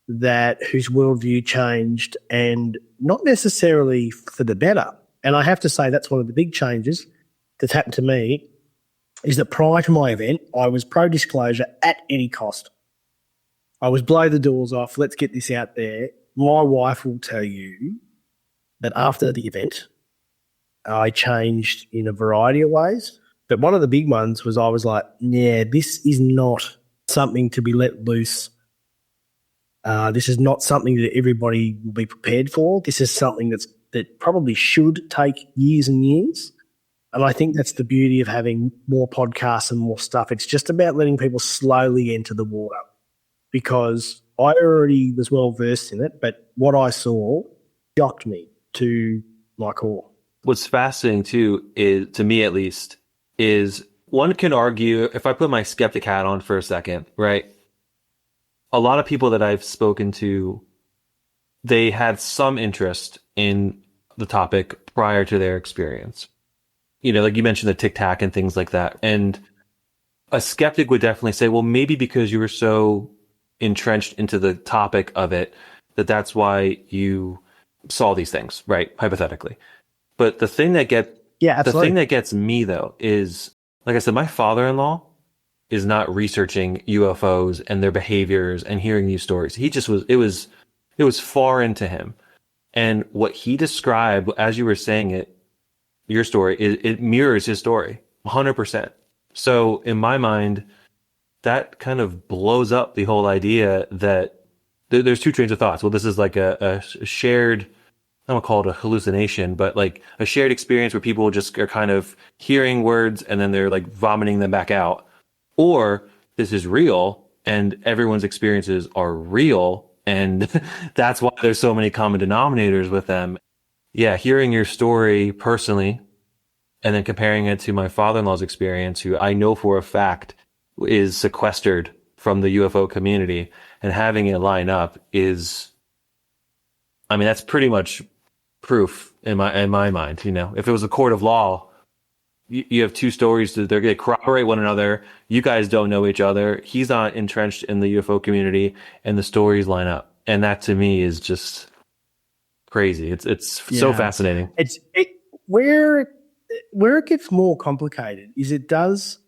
whose worldview changed, and not necessarily for the better. And I have to say that's one of the big changes that's happened to me, is that prior to my event, I was pro-disclosure at any cost. I was blow the doors off, let's get this out there. My wife will tell you that after the event, I changed in a variety of ways. But one of the big ones was I was like, yeah, this is not something to be let loose. This is not something that everybody will be prepared for. This is something that probably should take years and years. And I think that's the beauty of having more podcasts and more stuff. It's just about letting people slowly enter the water, because I already was well versed in it, but what I saw shocked me to my core. What's fascinating too is, to me at least, is one can argue, if I put my skeptic hat on for a second, right? A lot of people that I've spoken to, they had some interest in the topic prior to their experience. Like you mentioned the Tic Tac and things like that. And a skeptic would definitely say, well, maybe because you were so entrenched into the topic of it, that's why you saw these things, right? Hypothetically. But the thing that gets me though is, like I said, my father-in-law is not researching UFOs and their behaviors and hearing these stories. He just it was foreign to him. And what he described, as you were saying it, your story, it mirrors his story 100%. So in my mind, that kind of blows up the whole idea that there's two trains of thoughts. Well, this is like a shared, I don't call it a hallucination, but like a shared experience where people just are kind of hearing words and then they're like vomiting them back out. Or this is real and everyone's experiences are real, and that's why there's so many common denominators with them. Yeah, hearing your story personally and then comparing it to my father-in-law's experience, who I know for a fact is sequestered from the UFO community, and having it line up that's pretty much proof in my mind. If it was a court of law, you have two stories that they corroborate one another. You guys don't know each other. He's not entrenched in the UFO community, and the stories line up. And that to me is just crazy. It's so fascinating. Where it gets more complicated is it does,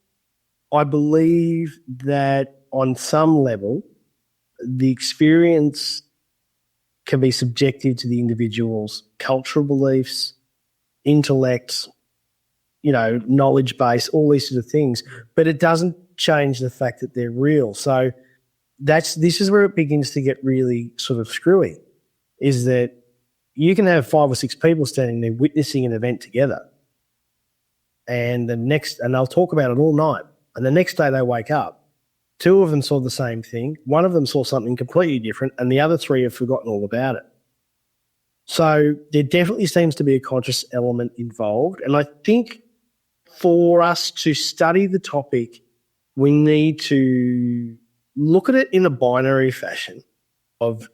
I believe that on some level, the experience can be subjective to the individual's cultural beliefs, intellect, knowledge base, all these sort of things, but it doesn't change the fact that they're real. So this is where it begins to get really sort of screwy, is that you can have 5 or 6 people standing there witnessing an event together, and they'll talk about it all night, and the next day they wake up, 2 of them saw the same thing, 1 of them saw something completely different, and the other 3 have forgotten all about it. So there definitely seems to be a conscious element involved, and I think for us to study the topic, we need to look at it in a binary fashion of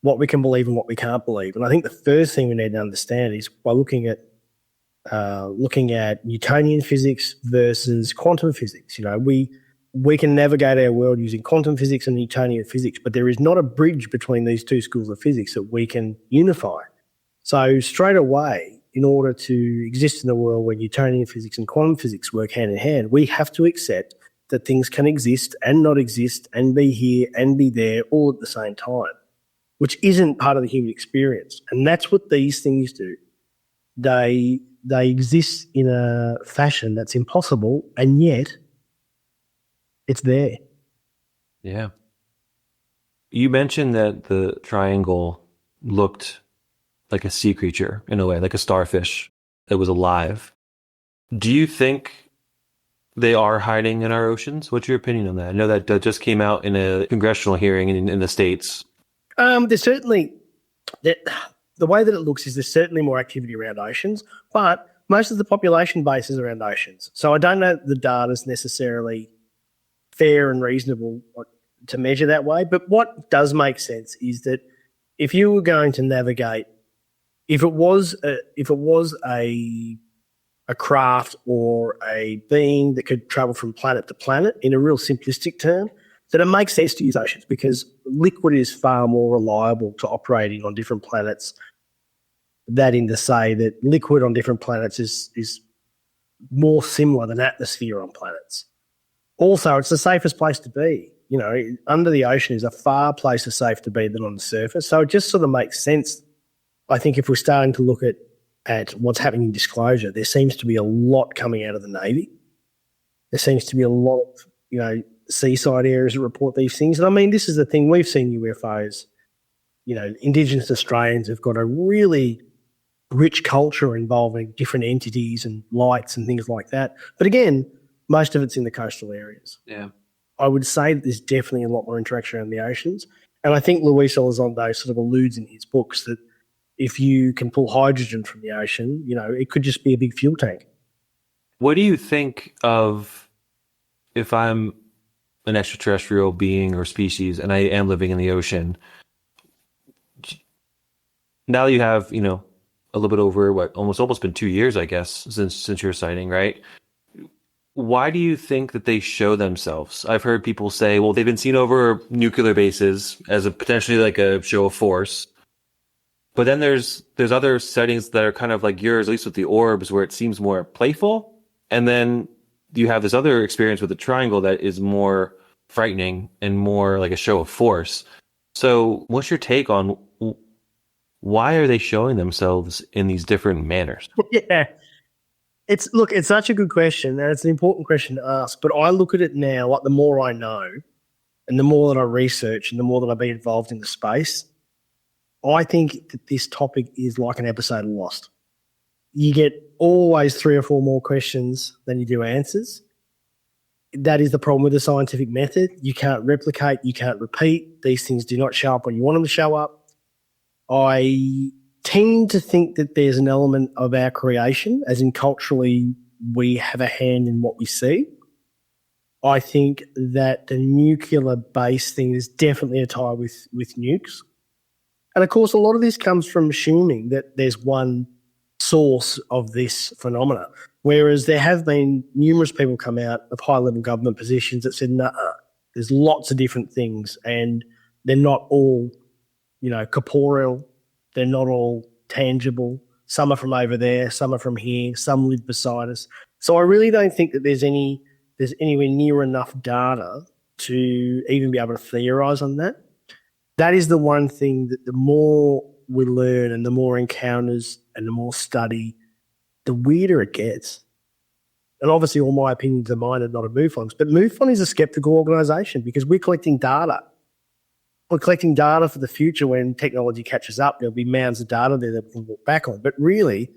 what we can believe and what we can't believe. And I think the first thing we need to understand is by looking at Newtonian physics versus quantum physics. We can navigate our world using quantum physics and Newtonian physics, but there is not a bridge between these two schools of physics that we can unify. So straight away, in order to exist in a world where Newtonian physics and quantum physics work hand in hand, we have to accept that things can exist and not exist and be here and be there all at the same time, which isn't part of the human experience. And that's what these things do. They exist in a fashion that's impossible, and yet it's there. Yeah. You mentioned that the triangle looked like a sea creature in a way, like a starfish that was alive. Do you think they are hiding in our oceans? What's your opinion on that? I know that just came out in a congressional hearing in the States. There's certainly, the way that it looks is there's certainly more activity around oceans, but most of the population base is around oceans. So I don't know that the data is necessarily fair and reasonable to measure that way. But what does make sense is that if you were going to navigate, if it was a craft or a being that could travel from planet to planet in a real simplistic term, then it makes sense to use oceans because liquid is far more reliable to operating on different planets. That in to say that liquid on different planets is more similar than atmosphere on planets. Also, it's the safest place to be. You know, under the ocean is a far place safe to be than on the surface. So it just sort of makes sense. I think if we're starting to look at what's happening in disclosure, there seems to be a lot coming out of the Navy. There seems to be a lot of, seaside areas that report these things. And I mean, this is the thing, we've seen UFOs, Indigenous Australians have got a really rich culture involving different entities and lights and things like that. But again, most of it's in the coastal areas. Yeah. I would say that there's definitely a lot more interaction around the oceans. And I think Luis Elizondo sort of alludes in his books that if you can pull hydrogen from the ocean, it could just be a big fuel tank. What do you think of if I'm an extraterrestrial being or species and I am living in the ocean? Now you have, a little bit over almost been 2 years, I guess, since your sighting, right? Why do you think that they show themselves? I've heard people say, well, they've been seen over nuclear bases as a potentially like a show of force. But then there's other sightings that are kind of like yours, at least with the orbs, where it seems more playful. And then you have this other experience with the triangle that is more frightening and more like a show of force. So what's your take on why are they showing themselves in these different manners? Yeah. It's such a good question, and it's an important question to ask. But I look at it now, like the more I know and the more that I research and the more that I've been involved in the space, I think that this topic is like an episode of Lost. You get always 3 or 4 more questions than you do answers. That is the problem with the scientific method. You can't replicate, you can't repeat. These things do not show up when you want them to show up. I tend to think that there's an element of our creation, as in culturally we have a hand in what we see. I think that the nuclear base thing is definitely a tie with nukes. And, of course, a lot of this comes from assuming that there's one source of this phenomena, whereas there have been numerous people come out of high-level government positions that said, nah, there's lots of different things and they're not all, corporeal. They're not all tangible. Some are from over there, some are from here, some live beside us. So I really don't think that there's anywhere near enough data to even be able to theorise on that. That is the one thing that the more we learn and the more encounters and the more study, the weirder it gets. And obviously all my opinions are mine and not of MUFON's, but MUFON is a skeptical organisation because we're collecting data. We're collecting data for the future when technology catches up. There'll be mounds of data there that we can look back on. But really,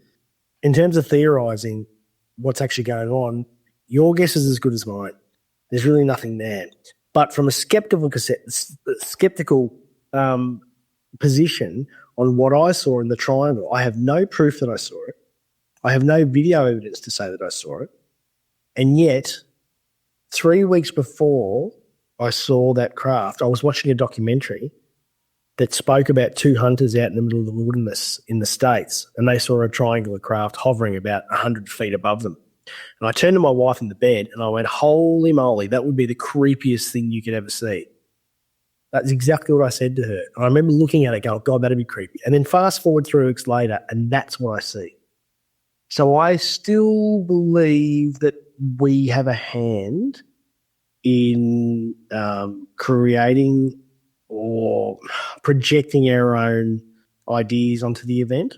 in terms of theorising what's actually going on, your guess is as good as mine. There's really nothing there. But from a skeptical position on what I saw in the triangle, I have no proof that I saw it. I have no video evidence to say that I saw it. And yet, 3 weeks before I saw that craft, I was watching a documentary that spoke about 2 hunters out in the middle of the wilderness in the States, and they saw a triangular craft hovering about 100 feet above them. And I turned to my wife in the bed and I went, holy moly, that would be the creepiest thing you could ever see. That's exactly what I said to her. And I remember looking at it going, God, that'd be creepy. And then fast forward 3 weeks later, and that's what I see. So I still believe that we have a hand in creating or projecting our own ideas onto the event.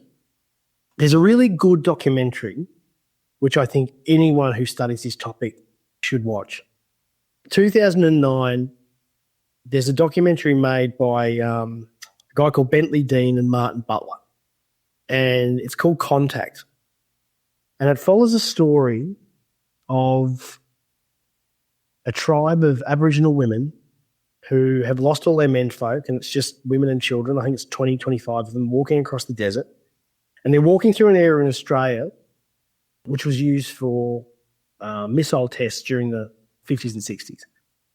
There's a really good documentary which I think anyone who studies this topic should watch. 2009, there's a documentary made by a guy called Bentley Dean and Martin Butler, and it's called Contact. And it follows a story of a tribe of Aboriginal women who have lost all their menfolk, and it's just women and children. I think it's 20, 25 of them walking across the desert. And they're walking through an area in Australia which was used for missile tests during the 50s and 60s.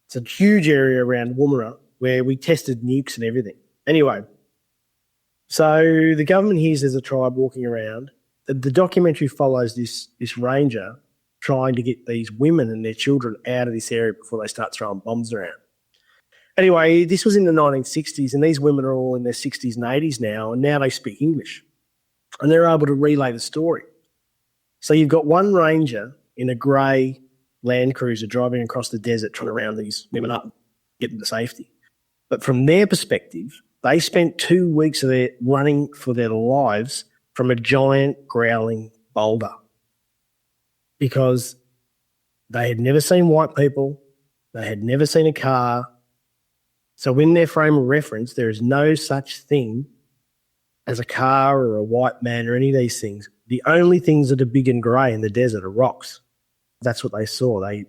It's a huge area around Woomera where we tested nukes and everything. Anyway, so the government hears there's a tribe walking around. The documentary follows this ranger trying to get these women and their children out of this area before they start throwing bombs around. Anyway, this was in the 1960s, and these women are all in their 60s and 80s now, and now they speak English. And they're able to relay the story. So you've got one ranger in a grey Land Cruiser driving across the desert trying to round these women up, get them to safety. But from their perspective, they spent 2 weeks of their running for their lives from a giant growling boulder because they had never seen white people, they had never seen a car. So in their frame of reference, there is no such thing as a car or a white man or any of these things. The only things that are big and grey in the desert are rocks. That's what they saw. They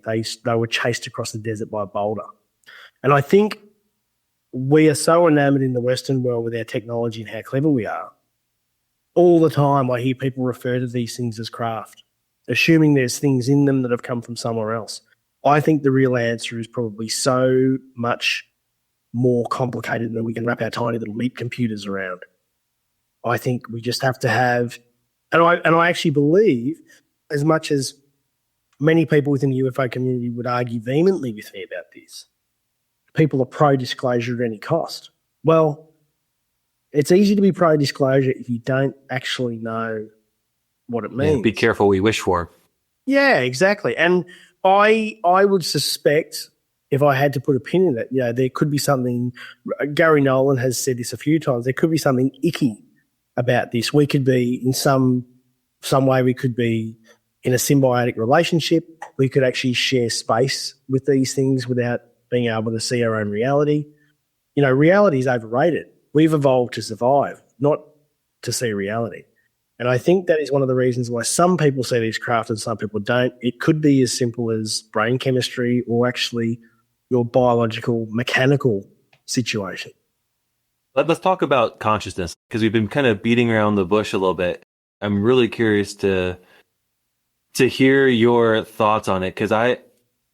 were chased across the desert by a boulder. And I think we are so enamoured in the Western world with our technology and how clever we are. All the time I hear people refer to these things as craft, assuming there's things in them that have come from somewhere else. I think the real answer is probably so much more complicated than we can wrap our tiny little meat computers around. I think we just have to have, and I actually believe, as much as many people within the UFO community would argue vehemently with me about this, people are pro-disclosure at any cost. Well, it's easy to be pro-disclosure if you don't actually know what it means. Yeah, be careful what you wish for. Yeah, exactly. And I would suspect, if I had to put a pin in it, there could be something, Gary Nolan has said this a few times, there could be something icky about this. We could be in some way, we could be in a symbiotic relationship. We could actually share space with these things without being able to see our own reality. Reality is overrated. We've evolved to survive, not to see reality. And I think that is one of the reasons why some people see these craft and some people don't. It could be as simple as brain chemistry or actually your biological, mechanical situation. Let's talk about consciousness, because we've been kind of beating around the bush a little bit. I'm really curious to hear your thoughts on it, because I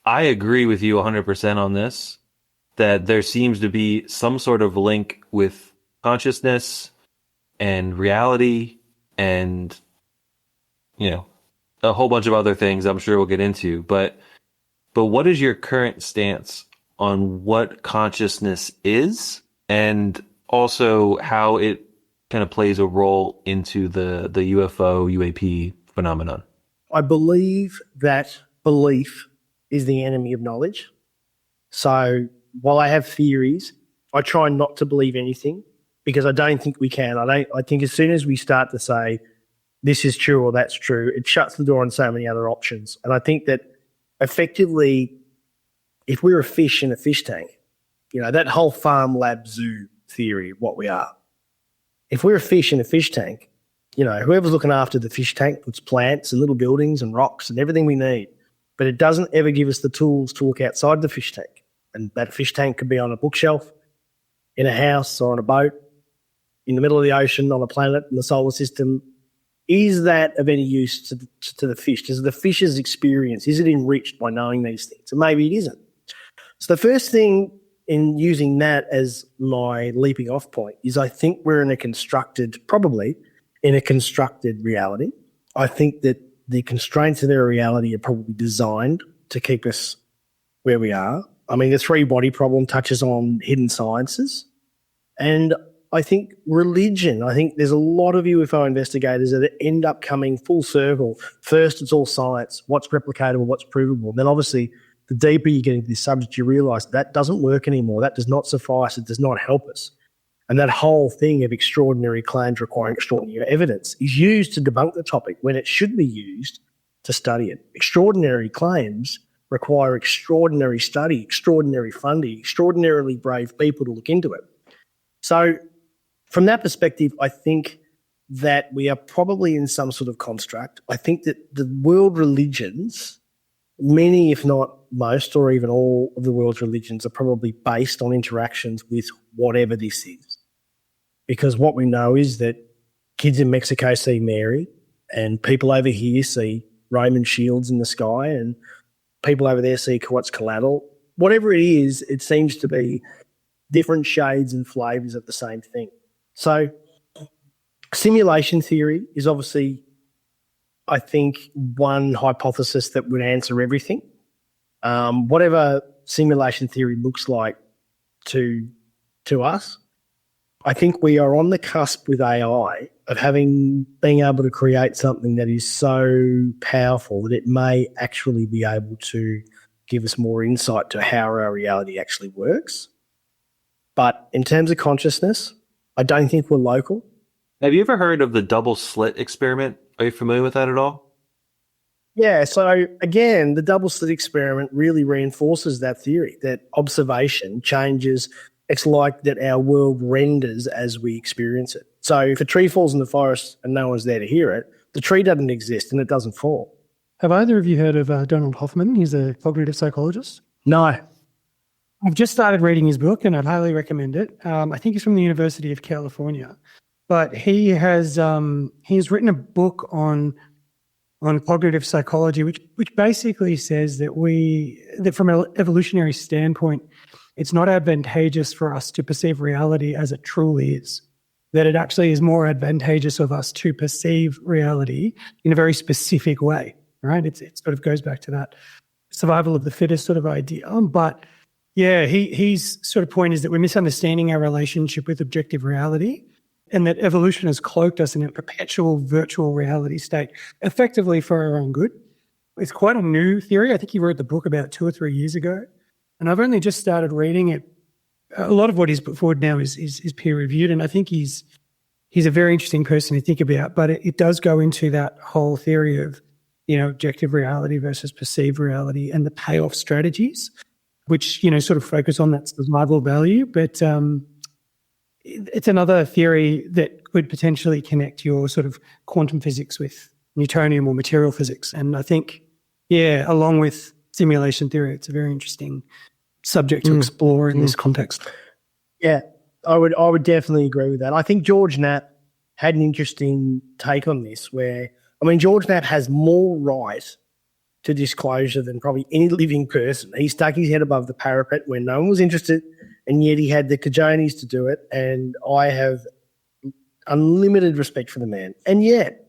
agree with you 100% on this, that there seems to be some sort of link with consciousness and reality and, a whole bunch of other things I'm sure we'll get into. But what is your current stance on what consciousness is, and also how it kind of plays a role into the UFO, UAP phenomenon? I believe that belief is the enemy of knowledge. So while I have theories, I try not to believe anything because I don't think we can. I think as soon as we start to say this is true or that's true, it shuts the door on so many other options. And I think that effectively, if we're a fish in a fish tank, that whole farm lab zoo theory of what we are. If we're a fish in a fish tank, whoever's looking after the fish tank puts plants and little buildings and rocks and everything we need, but it doesn't ever give us the tools to look outside the fish tank. And that fish tank could be on a bookshelf, in a house or on a boat, in the middle of the ocean, on a planet in the solar system. Is that of any use to the fish? Does the fish's experience, is it enriched by knowing these things? And maybe it isn't. So the first thing in using that as my leaping off point is I think we're probably in a constructed reality. I think that the constraints of our reality are probably designed to keep us where we are. I mean, the three-body problem touches on hidden sciences. And I think religion, there's a lot of UFO investigators that end up coming full circle. First, it's all science, what's replicatable, what's provable. Then obviously the deeper you get into this subject, you realise that doesn't work anymore. That does not suffice. It does not help us. And that whole thing of extraordinary claims requiring extraordinary evidence is used to debunk the topic when it should be used to study it. Extraordinary claims require extraordinary study, extraordinary funding, extraordinarily brave people to look into it. So from that perspective, I think that we are probably in some sort of construct. I think that the world religions, many if not most or even all of the world's religions, are probably based on interactions with whatever this is. Because what we know is that kids in Mexico see Mary and people over here see Roman shields in the sky and people over there see Quetzalcoatl. Whatever it is, it seems to be different shades and flavours of the same thing. So simulation theory is obviously, I think, one hypothesis that would answer everything. Whatever simulation theory looks like to us, I think we are on the cusp with AI of being able to create something that is so powerful that it may actually be able to give us more insight to how our reality actually works. But in terms of consciousness, I don't think we're local. Have you ever heard of the double slit experiment? Are you familiar with that at all? Yeah, so again, the double slit experiment really reinforces that theory, that observation changes. It's like that our world renders as we experience it. So if a tree falls in the forest and no one's there to hear it, the tree doesn't exist and it doesn't fall. Have either of you heard of Donald Hoffman? He's a cognitive psychologist. No. I've just started reading his book and I'd highly recommend it. I think he's from the University of California, but he's written a book on cognitive psychology, which basically says that from an evolutionary standpoint, it's not advantageous for us to perceive reality as it truly is, that it actually is more advantageous of us to perceive reality in a very specific way, right? It sort of goes back to that survival of the fittest sort of idea. But yeah, his sort of point is that we're misunderstanding our relationship with objective reality and that evolution has cloaked us in a perpetual virtual reality state, effectively for our own good. It's quite a new theory. I think he wrote the book about 2 or 3 years ago, and I've only just started reading it. A lot of what he's put forward now is peer-reviewed, and I think he's a very interesting person to think about, but it does go into that whole theory of, objective reality versus perceived reality and the payoff strategies, which, sort of focus on that survival value. But it's another theory that could potentially connect your sort of quantum physics with Newtonian or material physics. And I think, along with simulation theory, it's a very interesting subject to explore in this context. Yeah, I would definitely agree with that. I think George Knapp had an interesting take on this where, George Knapp has more right to disclosure than probably any living person. He stuck his head above the parapet when no one was interested, and yet he had the cajones to do it, and I have unlimited respect for the man. And yet,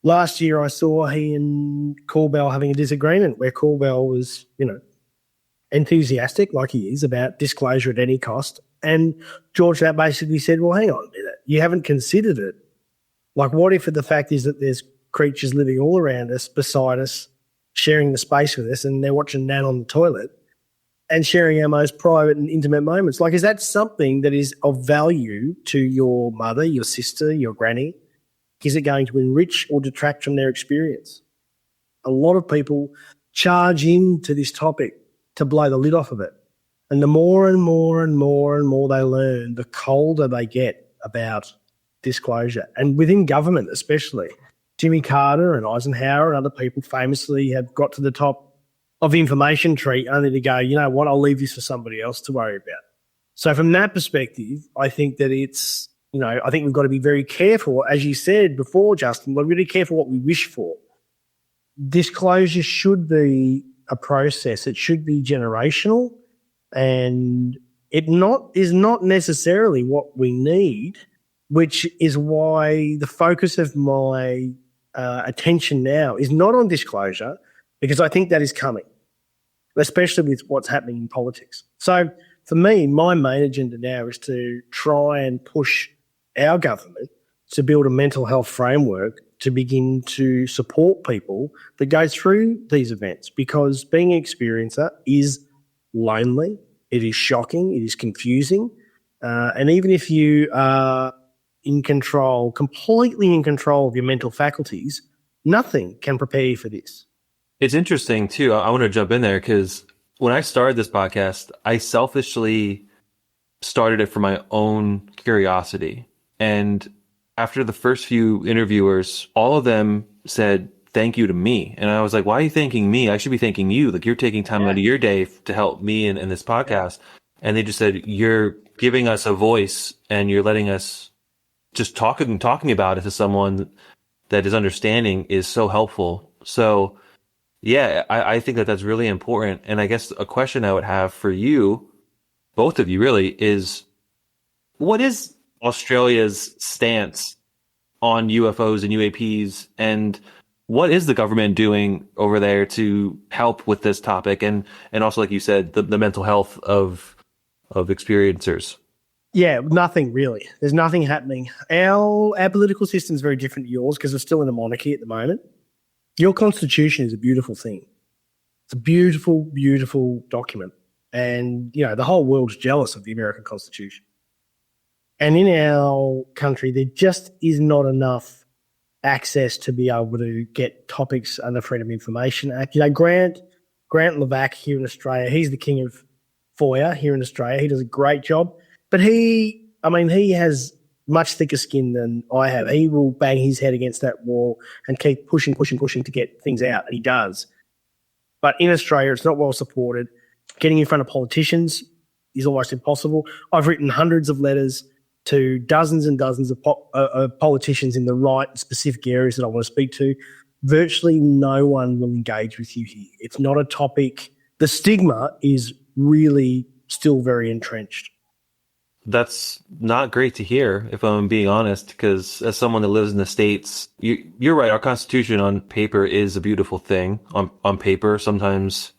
last year I saw he and Corbell having a disagreement where Corbell was, enthusiastic, like he is, about disclosure at any cost. And George Knapp basically said, well, hang on a minute, you haven't considered it. Like, what if the fact is that there's creatures living all around us, beside us, sharing the space with us, and they're watching Nan on the toilet and sharing our most private and intimate moments? Like, is that something that is of value to your mother, your sister, your granny? Is it going to enrich or detract from their experience? A lot of people charge into this topic to blow the lid off of it. And the more and more and more and more they learn, the colder they get about disclosure. And within government especially, Jimmy Carter and Eisenhower and other people famously have got to the top of the information tree only to go, you know what, I'll leave this for somebody else to worry about. So from that perspective, I think that it's, I think we've got to be very careful, as you said before, Justin, we're really careful what we wish for. Disclosure should be a process. It should be generational, and it is not necessarily what we need, which is why the focus of my attention now is not on disclosure, because I think that is coming, especially with what's happening in politics. So for me, my main agenda now is to try and push our government to build a mental health framework to begin to support people that go through these events, because being an experiencer is lonely, it is shocking, it is confusing, and even if you are in control, completely in control of your mental faculties, nothing can prepare you for this. It's interesting, too. I want to jump in there because when I started this podcast, I selfishly started it for my own curiosity. And after the first few interviewers, all of them said thank you to me. And I was like, why are you thanking me? I should be thanking you. Like, you're taking time out of your day to help me in this podcast. And they just said, you're giving us a voice and you're letting us just talking about it to someone that is understanding is so helpful. So yeah, I think that's really important. And I guess a question I would have for you, both of you really, is what is Australia's stance on UFOs and UAPs, and what is the government doing over there to help with this topic, and also, like you said, the mental health of experiencers? Yeah, nothing really. There's nothing happening. Our political system is very different to yours because we're still in a monarchy at the moment. Your constitution is a beautiful thing. It's a beautiful, beautiful document. And, the whole world's jealous of the American Constitution. And in our country, there just is not enough access to be able to get topics under Freedom of Information Act. Grant Levac here in Australia, he's the king of FOIA here in Australia. He does a great job. But he has much thicker skin than I have. He will bang his head against that wall and keep pushing to get things out, and he does. But in Australia, it's not well supported. Getting in front of politicians is almost impossible. I've written hundreds of letters to dozens and dozens of politicians in the right specific areas that I want to speak to. Virtually no one will engage with you here. It's not a topic. The stigma is really still very entrenched. That's not great to hear, if I'm being honest, because as someone that lives in the States, you're right. Our Constitution on paper is a beautiful thing. On paper, sometimes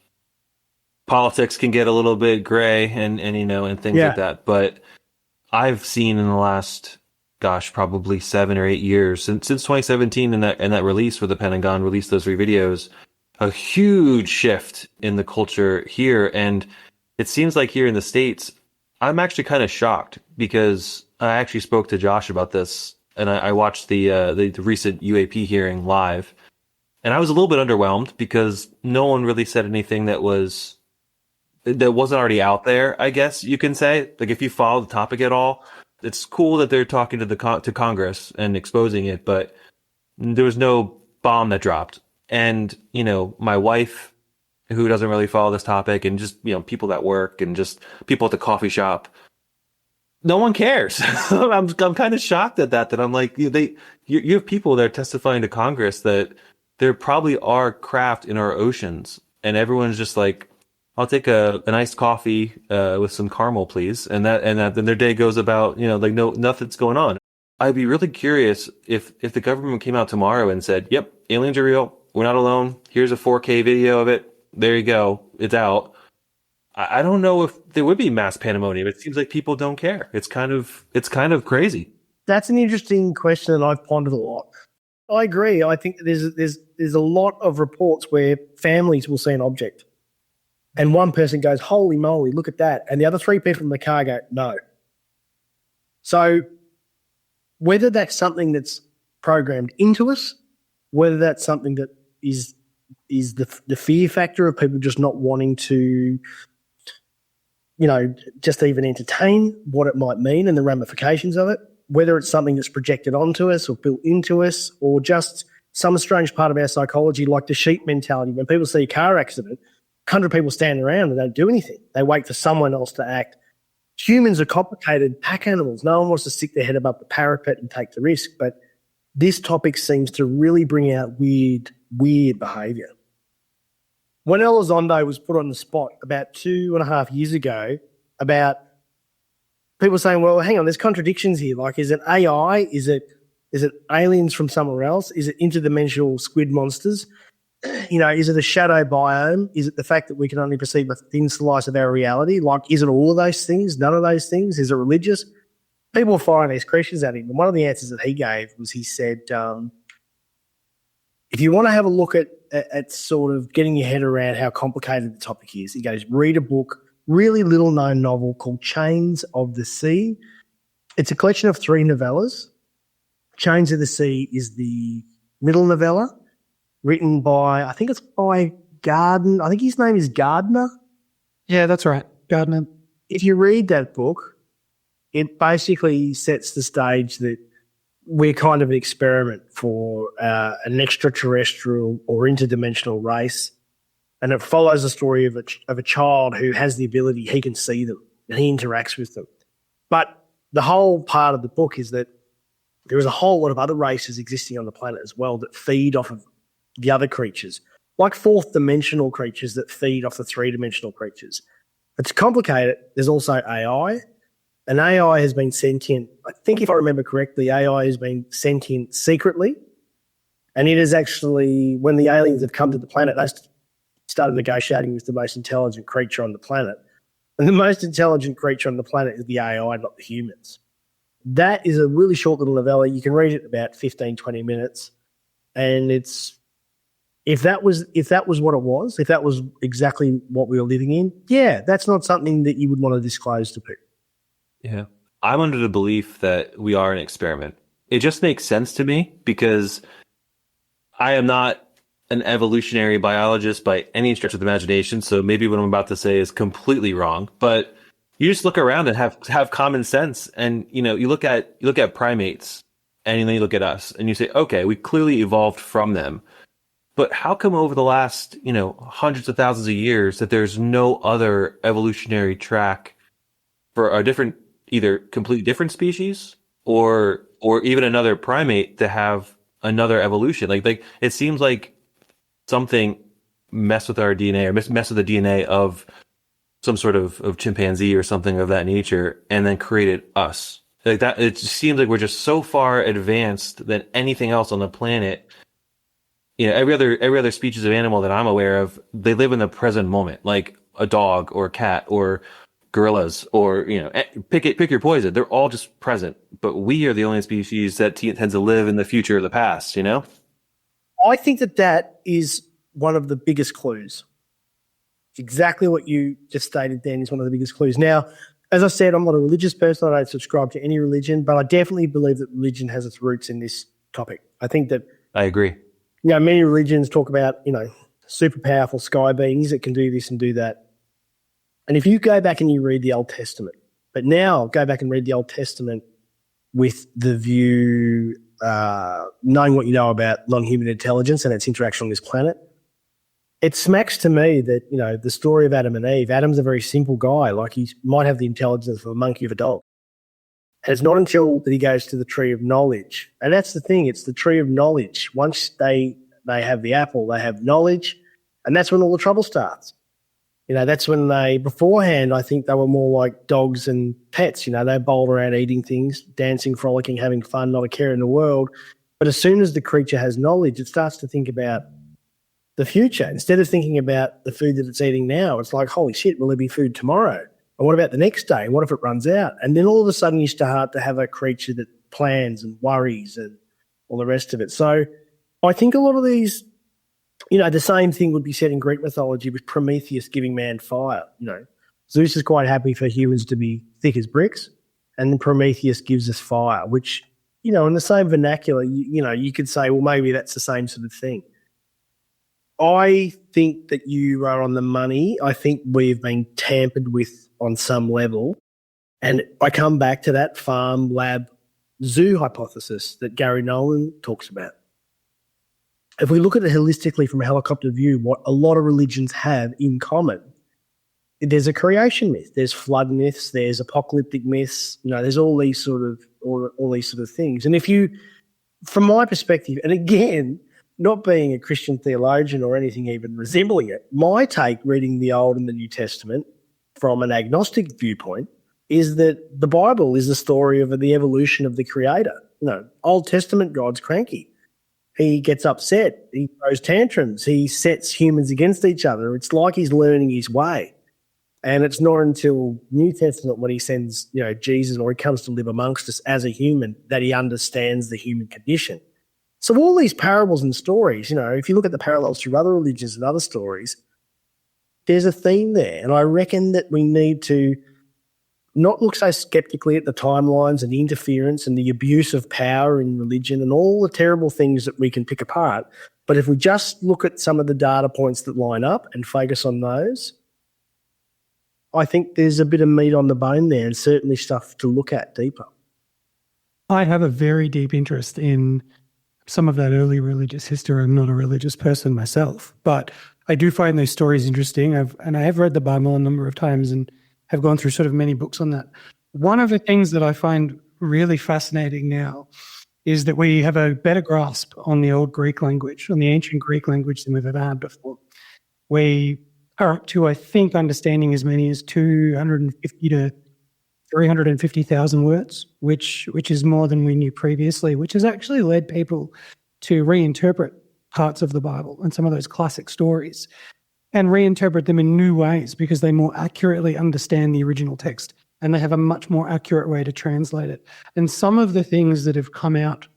politics can get a little bit gray and things like that. But I've seen in the last, probably 7 or 8 years since 2017 and that release where the Pentagon released those 3 videos, a huge shift in the culture here. And it seems like here in the States, I'm actually kind of shocked because I actually spoke to Josh about this, and I watched the recent UAP hearing live, and I was a little bit underwhelmed because no one really said anything that wasn't already out there. I guess you can say, like, if you follow the topic at all, it's cool that they're talking to Congress and exposing it, but there was no bomb that dropped. And my wife, who doesn't really follow this topic, and just, people at work and just people at the coffee shop, no one cares. I'm kind of shocked at that I'm like, you have people that are testifying to Congress that there probably are craft in our oceans, and everyone's just like, I'll take an iced coffee with some caramel, please. And then their day goes about, nothing's going on. I'd be really curious if the government came out tomorrow and said, yep, aliens are real. We're not alone. Here's a 4K video of it. There you go. It's out. I don't know if there would be mass pandemonium. It seems like people don't care. It's kind of crazy. That's an interesting question that I've pondered a lot. I agree. I think there's a lot of reports where families will see an object and one person goes, holy moly, look at that. And the other 3 people in the car go, no. So whether that's something that's programmed into us, whether that's something that is the fear factor of people just not wanting to, just even entertain what it might mean and the ramifications of it, whether it's something that's projected onto us or built into us, or just some strange part of our psychology, like the sheep mentality. When people see a car accident, 100 people stand around and don't do anything. They wait for someone else to act. Humans are complicated pack animals. No one wants to stick their head above the parapet and take the risk, but this topic seems to really bring out weird behaviour. When Elizondo was put on the spot about 2.5 years ago about people saying, well, hang on, there's contradictions here. Like, is it AI? Is it aliens from somewhere else? Is it interdimensional squid monsters? Is it a shadow biome? Is it the fact that we can only perceive a thin slice of our reality? Like, is it all of those things? None of those things? Is it religious? People were firing these questions at him. And one of the answers that he gave was he said, if you want to have a look at sort of getting your head around how complicated the topic is, he goes, read a book, really little known novel called Chains of the Sea. It's a collection of 3 novellas. Chains of the Sea is the middle novella, written by, I think it's by Gardner. I think his name is Gardner. Yeah, that's right. Gardner. If you read that book, it basically sets the stage that we're kind of an experiment for an extraterrestrial or interdimensional race. And it follows the story of a child who has the ability, he can see them and he interacts with them. But the whole part of the book is that there is a whole lot of other races existing on the planet as well that feed off of the other creatures, like fourth dimensional creatures that feed off the 3-dimensional creatures. But to complicate it, there's also AI. And AI has been sentient. I think if I remember correctly, AI has been sentient secretly. And it is actually, when the aliens have come to the planet, they started negotiating with the most intelligent creature on the planet. And the most intelligent creature on the planet is the AI, not the humans. That is a really short little novella. You can read it in about 15, 20 minutes. And it's, if that was what it was, if that was exactly what we were living in, yeah, that's not something that you would want to disclose to people. Yeah. I'm under the belief that we are an experiment. It just makes sense to me because I am not an evolutionary biologist by any stretch of the imagination. So maybe what I'm about to say is completely wrong, but you just look around and have common sense. And, you look at primates and then you look at us and you say, okay, we clearly evolved from them. But how come over the last, hundreds of thousands of years that there's no other evolutionary track for a different, either completely different species or even another primate to have another evolution? Like it seems like something messed with our DNA or messed with the DNA of some sort of chimpanzee or something of that nature and then created us. Like that, it just seems like we're just so far advanced than anything else on the planet. Every other species of animal that I'm aware of, they live in the present moment, like a dog or a cat or gorillas or, pick your poison. They're all just present. But we are the only species that tends to live in the future of the past, I think that is one of the biggest clues. Exactly what you just stated, Dan, is one of the biggest clues. Now, as I said, I'm not a religious person. I don't subscribe to any religion, but I definitely believe that religion has its roots in this topic. I think that I agree. Many religions talk about, super powerful sky beings that can do this and do that. And if you go back and you read the Old Testament, but now go back and read the Old Testament with the view, knowing what you know about non-human intelligence and its interaction on this planet, it smacks to me that, the story of Adam and Eve, Adam's a very simple guy. Like he might have the intelligence of a monkey of a dog. And it's not until that he goes to the tree of knowledge. And that's the thing. It's the tree of knowledge. Once they have the apple, they have knowledge. And that's when all the trouble starts. That's when beforehand, I think they were more like dogs and pets. They bowled around eating things, dancing, frolicking, having fun, not a care in the world. But as soon as the creature has knowledge, it starts to think about the future. Instead of thinking about the food that it's eating now, it's like, holy shit, will there be food tomorrow? And what about the next day? And what if it runs out? And then all of a sudden you start to have a creature that plans and worries and all the rest of it. So I think a lot of these, the same thing would be said in Greek mythology with Prometheus giving man fire. Zeus is quite happy for humans to be thick as bricks, and then Prometheus gives us fire, which, in the same vernacular, you could say, well, maybe that's the same sort of thing. I think that you are on the money. I think we've been tampered with on some level. And I come back to that farm lab zoo hypothesis that Gary Nolan talks about. If we look at it holistically from a helicopter view, what a lot of religions have in common, there's a creation myth, there's flood myths, there's apocalyptic myths, there's all these sort of things. And if you, from my perspective, and again, not being a Christian theologian or anything even resembling it, my take reading the Old and the New Testament from an agnostic viewpoint is that the Bible is the story of the evolution of the Creator. Old Testament God's cranky. He gets upset. He throws tantrums. He sets humans against each other. It's like he's learning his way. And it's not until New Testament when he sends, Jesus, or he comes to live amongst us as a human, that he understands the human condition. So all these parables and stories, if you look at the parallels to other religions and other stories, there's a theme there. And I reckon that we need to not look so skeptically at the timelines and the interference and the abuse of power in religion and all the terrible things that we can pick apart. But if we just look at some of the data points that line up and focus on those, I think there's a bit of meat on the bone there and certainly stuff to look at deeper. I have a very deep interest in some of that early religious history. I'm not a religious person myself, but I do find those stories interesting. I have read the Bible a number of times and have gone through sort of many books on that. One of the things that I find really fascinating now is that we have a better grasp on the old Greek language, on the ancient Greek language than we've ever had before. We are up to, I think, understanding as many as 250 to 350,000 words, which is more than we knew previously, which has actually led people to reinterpret parts of the Bible and some of those classic stories and reinterpret them in new ways because they more accurately understand the original text and they have a much more accurate way to translate it. And some of the things that have come out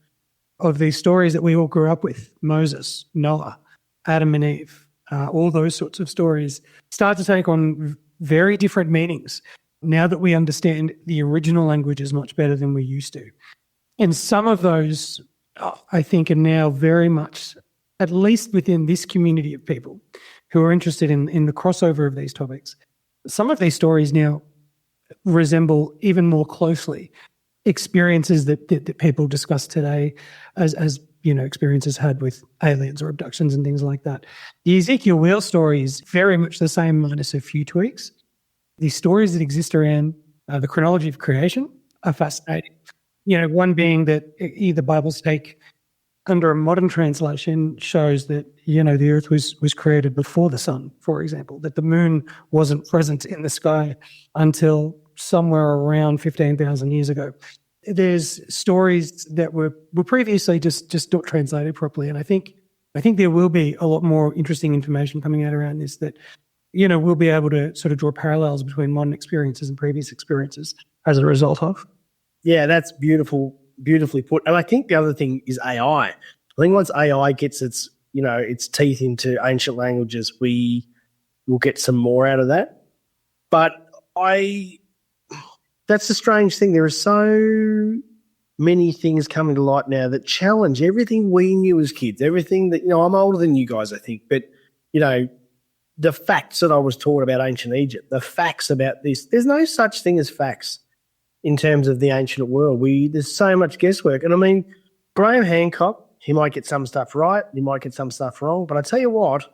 of these stories that we all grew up with, Moses, Noah, Adam and Eve, all those sorts of stories, start to take on very different meanings now that we understand the original languages much better than we used to. And some of those, I think, are now very much, at least within this community of people who are interested in the crossover of these topics, some of these stories now resemble even more closely experiences that people discuss today as experiences had with aliens or abductions and things like that. The Ezekiel wheel story is very much the same minus a few tweaks. The stories that exist around the chronology of creation are fascinating. One being that the Bible's take under a modern translation shows that, the earth was created before the sun, for example, that the moon wasn't present in the sky until somewhere around 15,000 years ago. There's stories that were previously just not translated properly. And I think there will be a lot more interesting information coming out around this that, we'll be able to sort of draw parallels between modern experiences and previous experiences as a result of. Yeah, that's beautifully put. And I think the other thing is AI. I think once AI gets its teeth into ancient languages, we will get some more out of that. But that's the strange thing. There are so many things coming to light now that challenge everything we knew as kids, everything that, I'm older than you guys, I think, but, the facts that I was taught about ancient Egypt, the facts about this, there's no such thing as facts in terms of the ancient world. There's so much guesswork. And I mean, Graham Hancock, he might get some stuff right, he might get some stuff wrong, but I tell you what,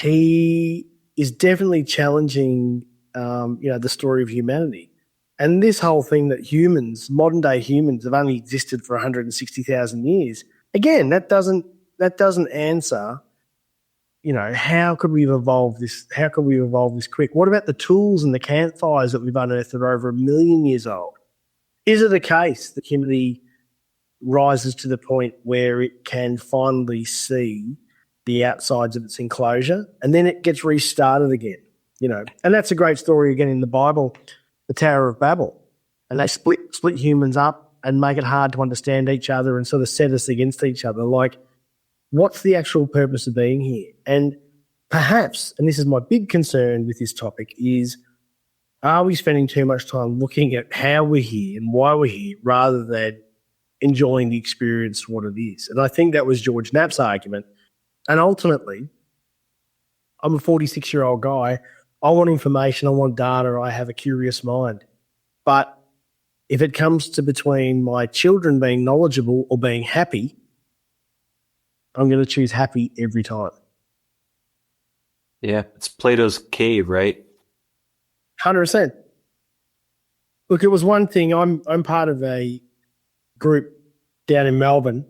he is definitely challenging, the story of humanity. And this whole thing that modern day humans have only existed for 160,000 years, again, that doesn't answer, how could we have evolved this? How could we have evolved this quick? What about the tools and the campfires that we've unearthed that are over 1 million years old? Is it a case that humanity rises to the point where it can finally see the outsides of its enclosure and then it gets restarted again? And that's a great story again in the Bible, the Tower of Babel. And they split humans up and make it hard to understand each other and sort of set us against each other. Like, what's the actual purpose of being here? And perhaps, and this is my big concern with this topic, is are we spending too much time looking at how we're here and why we're here rather than enjoying the experience for what it is? And I think that was George Knapp's argument. And ultimately, I'm a 46-year-old guy. I want information. I want data. I have a curious mind. But if it comes to between my children being knowledgeable or being happy, I'm going to choose happy every time. Yeah, it's Plato's cave, right? 100%. Look, it was one thing. I'm part of a group down in Melbourne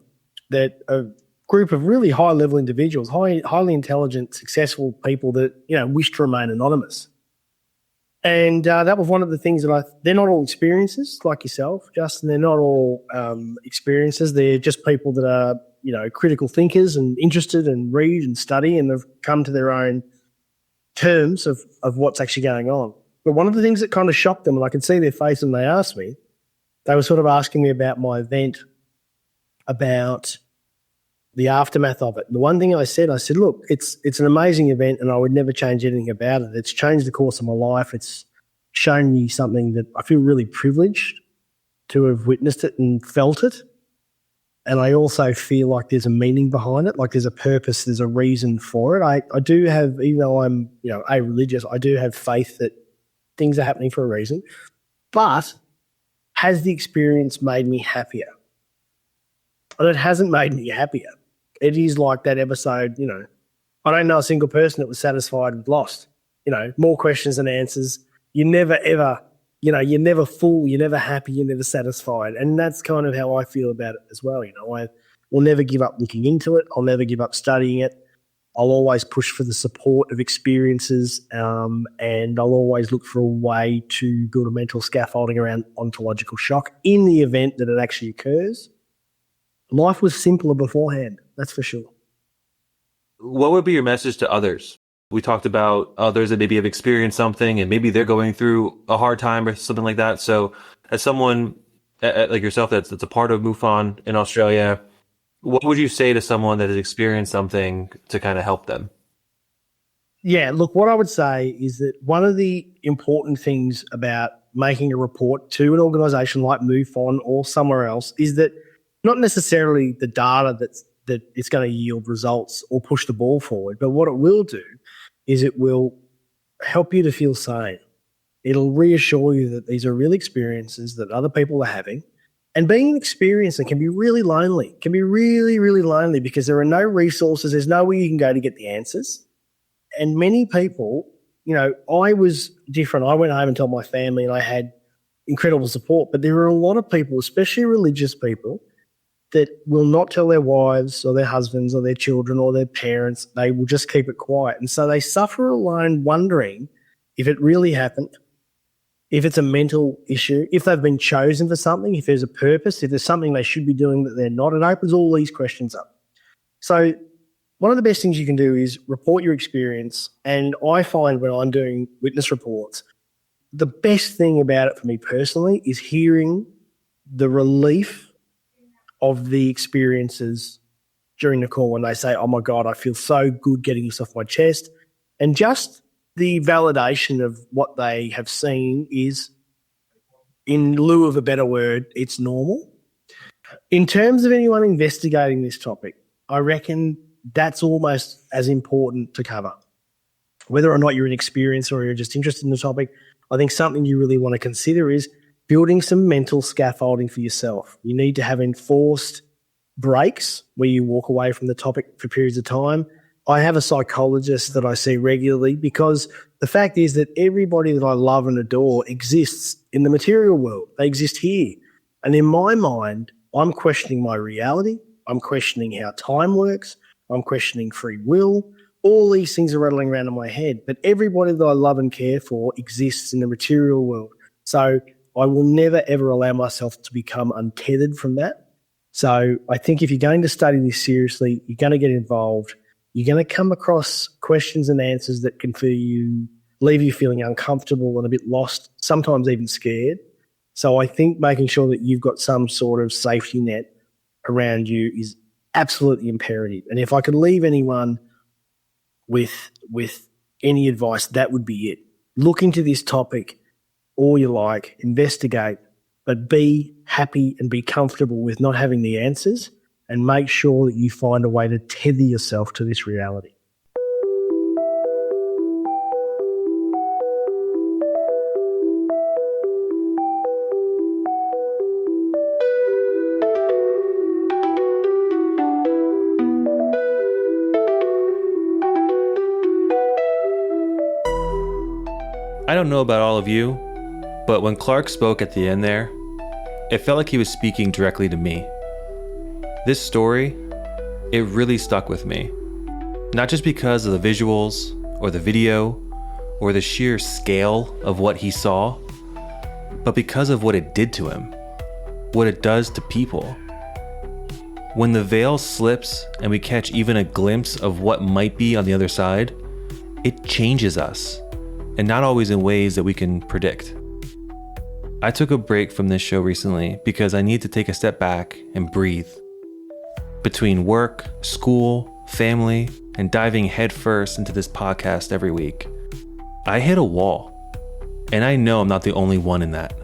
that a group of really high-level individuals, highly intelligent, successful people that, wish to remain anonymous. And that was one of the things that they're not all experiences like yourself, Justin. They're not all experiences. They're just people that are, critical thinkers and interested and read and study and have come to their own terms of what's actually going on. But one of the things that kind of shocked them, and I could see their face when they asked me, they were sort of asking me about my event, about the aftermath of it. The one thing I said, look, it's an amazing event and I would never change anything about it. It's changed the course of my life. It's shown me something that I feel really privileged to have witnessed it and felt it. And I also feel like there's a meaning behind it, like there's a purpose, there's a reason for it. I do have, even though I'm, a-religious, I do have faith that things are happening for a reason. But has the experience made me happier? And it hasn't made me happier. It is like that episode, I don't know a single person that was satisfied with Lost. More questions than answers. You never ever, you're never full, you're never happy, you're never satisfied. And that's kind of how I feel about it as well. I will never give up looking into it. I'll never give up studying it. I'll always push for the support of experiences, and I'll always look for a way to build a mental scaffolding around ontological shock in the event that it actually occurs. Life was simpler beforehand, that's for sure. What would be your message to others? We talked about others that maybe have experienced something and maybe they're going through a hard time or something like that. So as someone like yourself that's a part of MUFON in Australia, what would you say to someone that has experienced something to kind of help them? Yeah, look, what I would say is that one of the important things about making a report to an organisation like MUFON or somewhere else is that not necessarily the data that it's going to yield results or push the ball forward, but what it will do is it will help you to feel sane. It'll reassure you that these are real experiences that other people are having. And being an experiencer can be really lonely, can be really, really lonely because there are no resources, there's nowhere you can go to get the answers. And many people, I was different. I went home and told my family and I had incredible support, but there are a lot of people, especially religious people, that will not tell their wives or their husbands or their children or their parents. They will just keep it quiet. And so they suffer alone wondering if it really happened, if it's a mental issue, if they've been chosen for something, if there's a purpose, if there's something they should be doing that they're not. It opens all these questions up. So one of the best things you can do is report your experience. And I find when I'm doing witness reports, the best thing about it for me personally is hearing the relief of the experiences during the call when they say, oh my God, I feel so good getting this off my chest. And just the validation of what they have seen is, in lieu of a better word, it's normal. In terms of anyone investigating this topic, I reckon that's almost as important to cover. Whether or not you're an experiencer or you're just interested in the topic, I think something you really want to consider is building some mental scaffolding for yourself. You need to have enforced breaks where you walk away from the topic for periods of time. I have a psychologist that I see regularly because the fact is that everybody that I love and adore exists in the material world. They exist here. And in my mind, I'm questioning my reality. I'm questioning how time works. I'm questioning free will. All these things are rattling around in my head. But everybody that I love and care for exists in the material world. So I will never, ever allow myself to become untethered from that. So I think if you're going to study this seriously, you're going to get involved. You're going to come across questions and answers that can leave you feeling uncomfortable and a bit lost, sometimes even scared. So I think making sure that you've got some sort of safety net around you is absolutely imperative. And if I could leave anyone with any advice, that would be it. Look into this topic all you like, investigate, but be happy and be comfortable with not having the answers, and make sure that you find a way to tether yourself to this reality. I don't know about all of you, but when Clark spoke at the end there, it felt like he was speaking directly to me. This story, it really stuck with me. Not just because of the visuals or the video or the sheer scale of what he saw, but because of what it did to him, what it does to people. When the veil slips and we catch even a glimpse of what might be on the other side, it changes us, and not always in ways that we can predict. I took a break from this show recently because I need to take a step back and breathe. Between work, school, family, and diving headfirst into this podcast every week, I hit a wall. And I know I'm not the only one in that.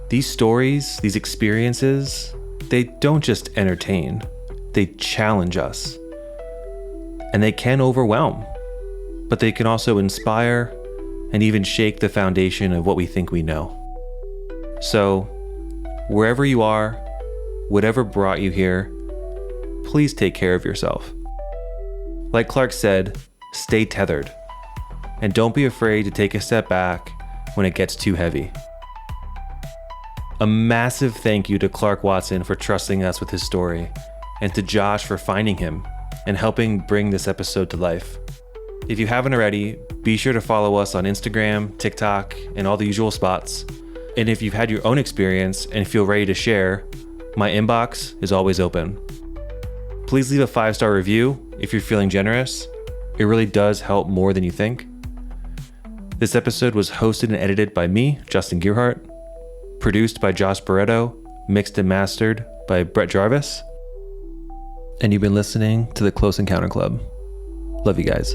These stories, these experiences, they don't just entertain, they challenge us. And they can overwhelm, but they can also inspire and even shake the foundation of what we think we know. So, wherever you are, whatever brought you here, please take care of yourself. Like Clark said, stay tethered. And don't be afraid to take a step back when it gets too heavy. A massive thank you to Clark Watson for trusting us with his story, and to Josh for finding him and helping bring this episode to life. If you haven't already, be sure to follow us on Instagram, TikTok, and all the usual spots. And if you've had your own experience and feel ready to share, my inbox is always open. Please leave a 5-star review if you're feeling generous. It really does help more than you think. This episode was hosted and edited by me, Justin Gearhart, produced by Josh Barretto, mixed and mastered by Brett Jarvis. And you've been listening to the Close Encounter Club. Love you guys.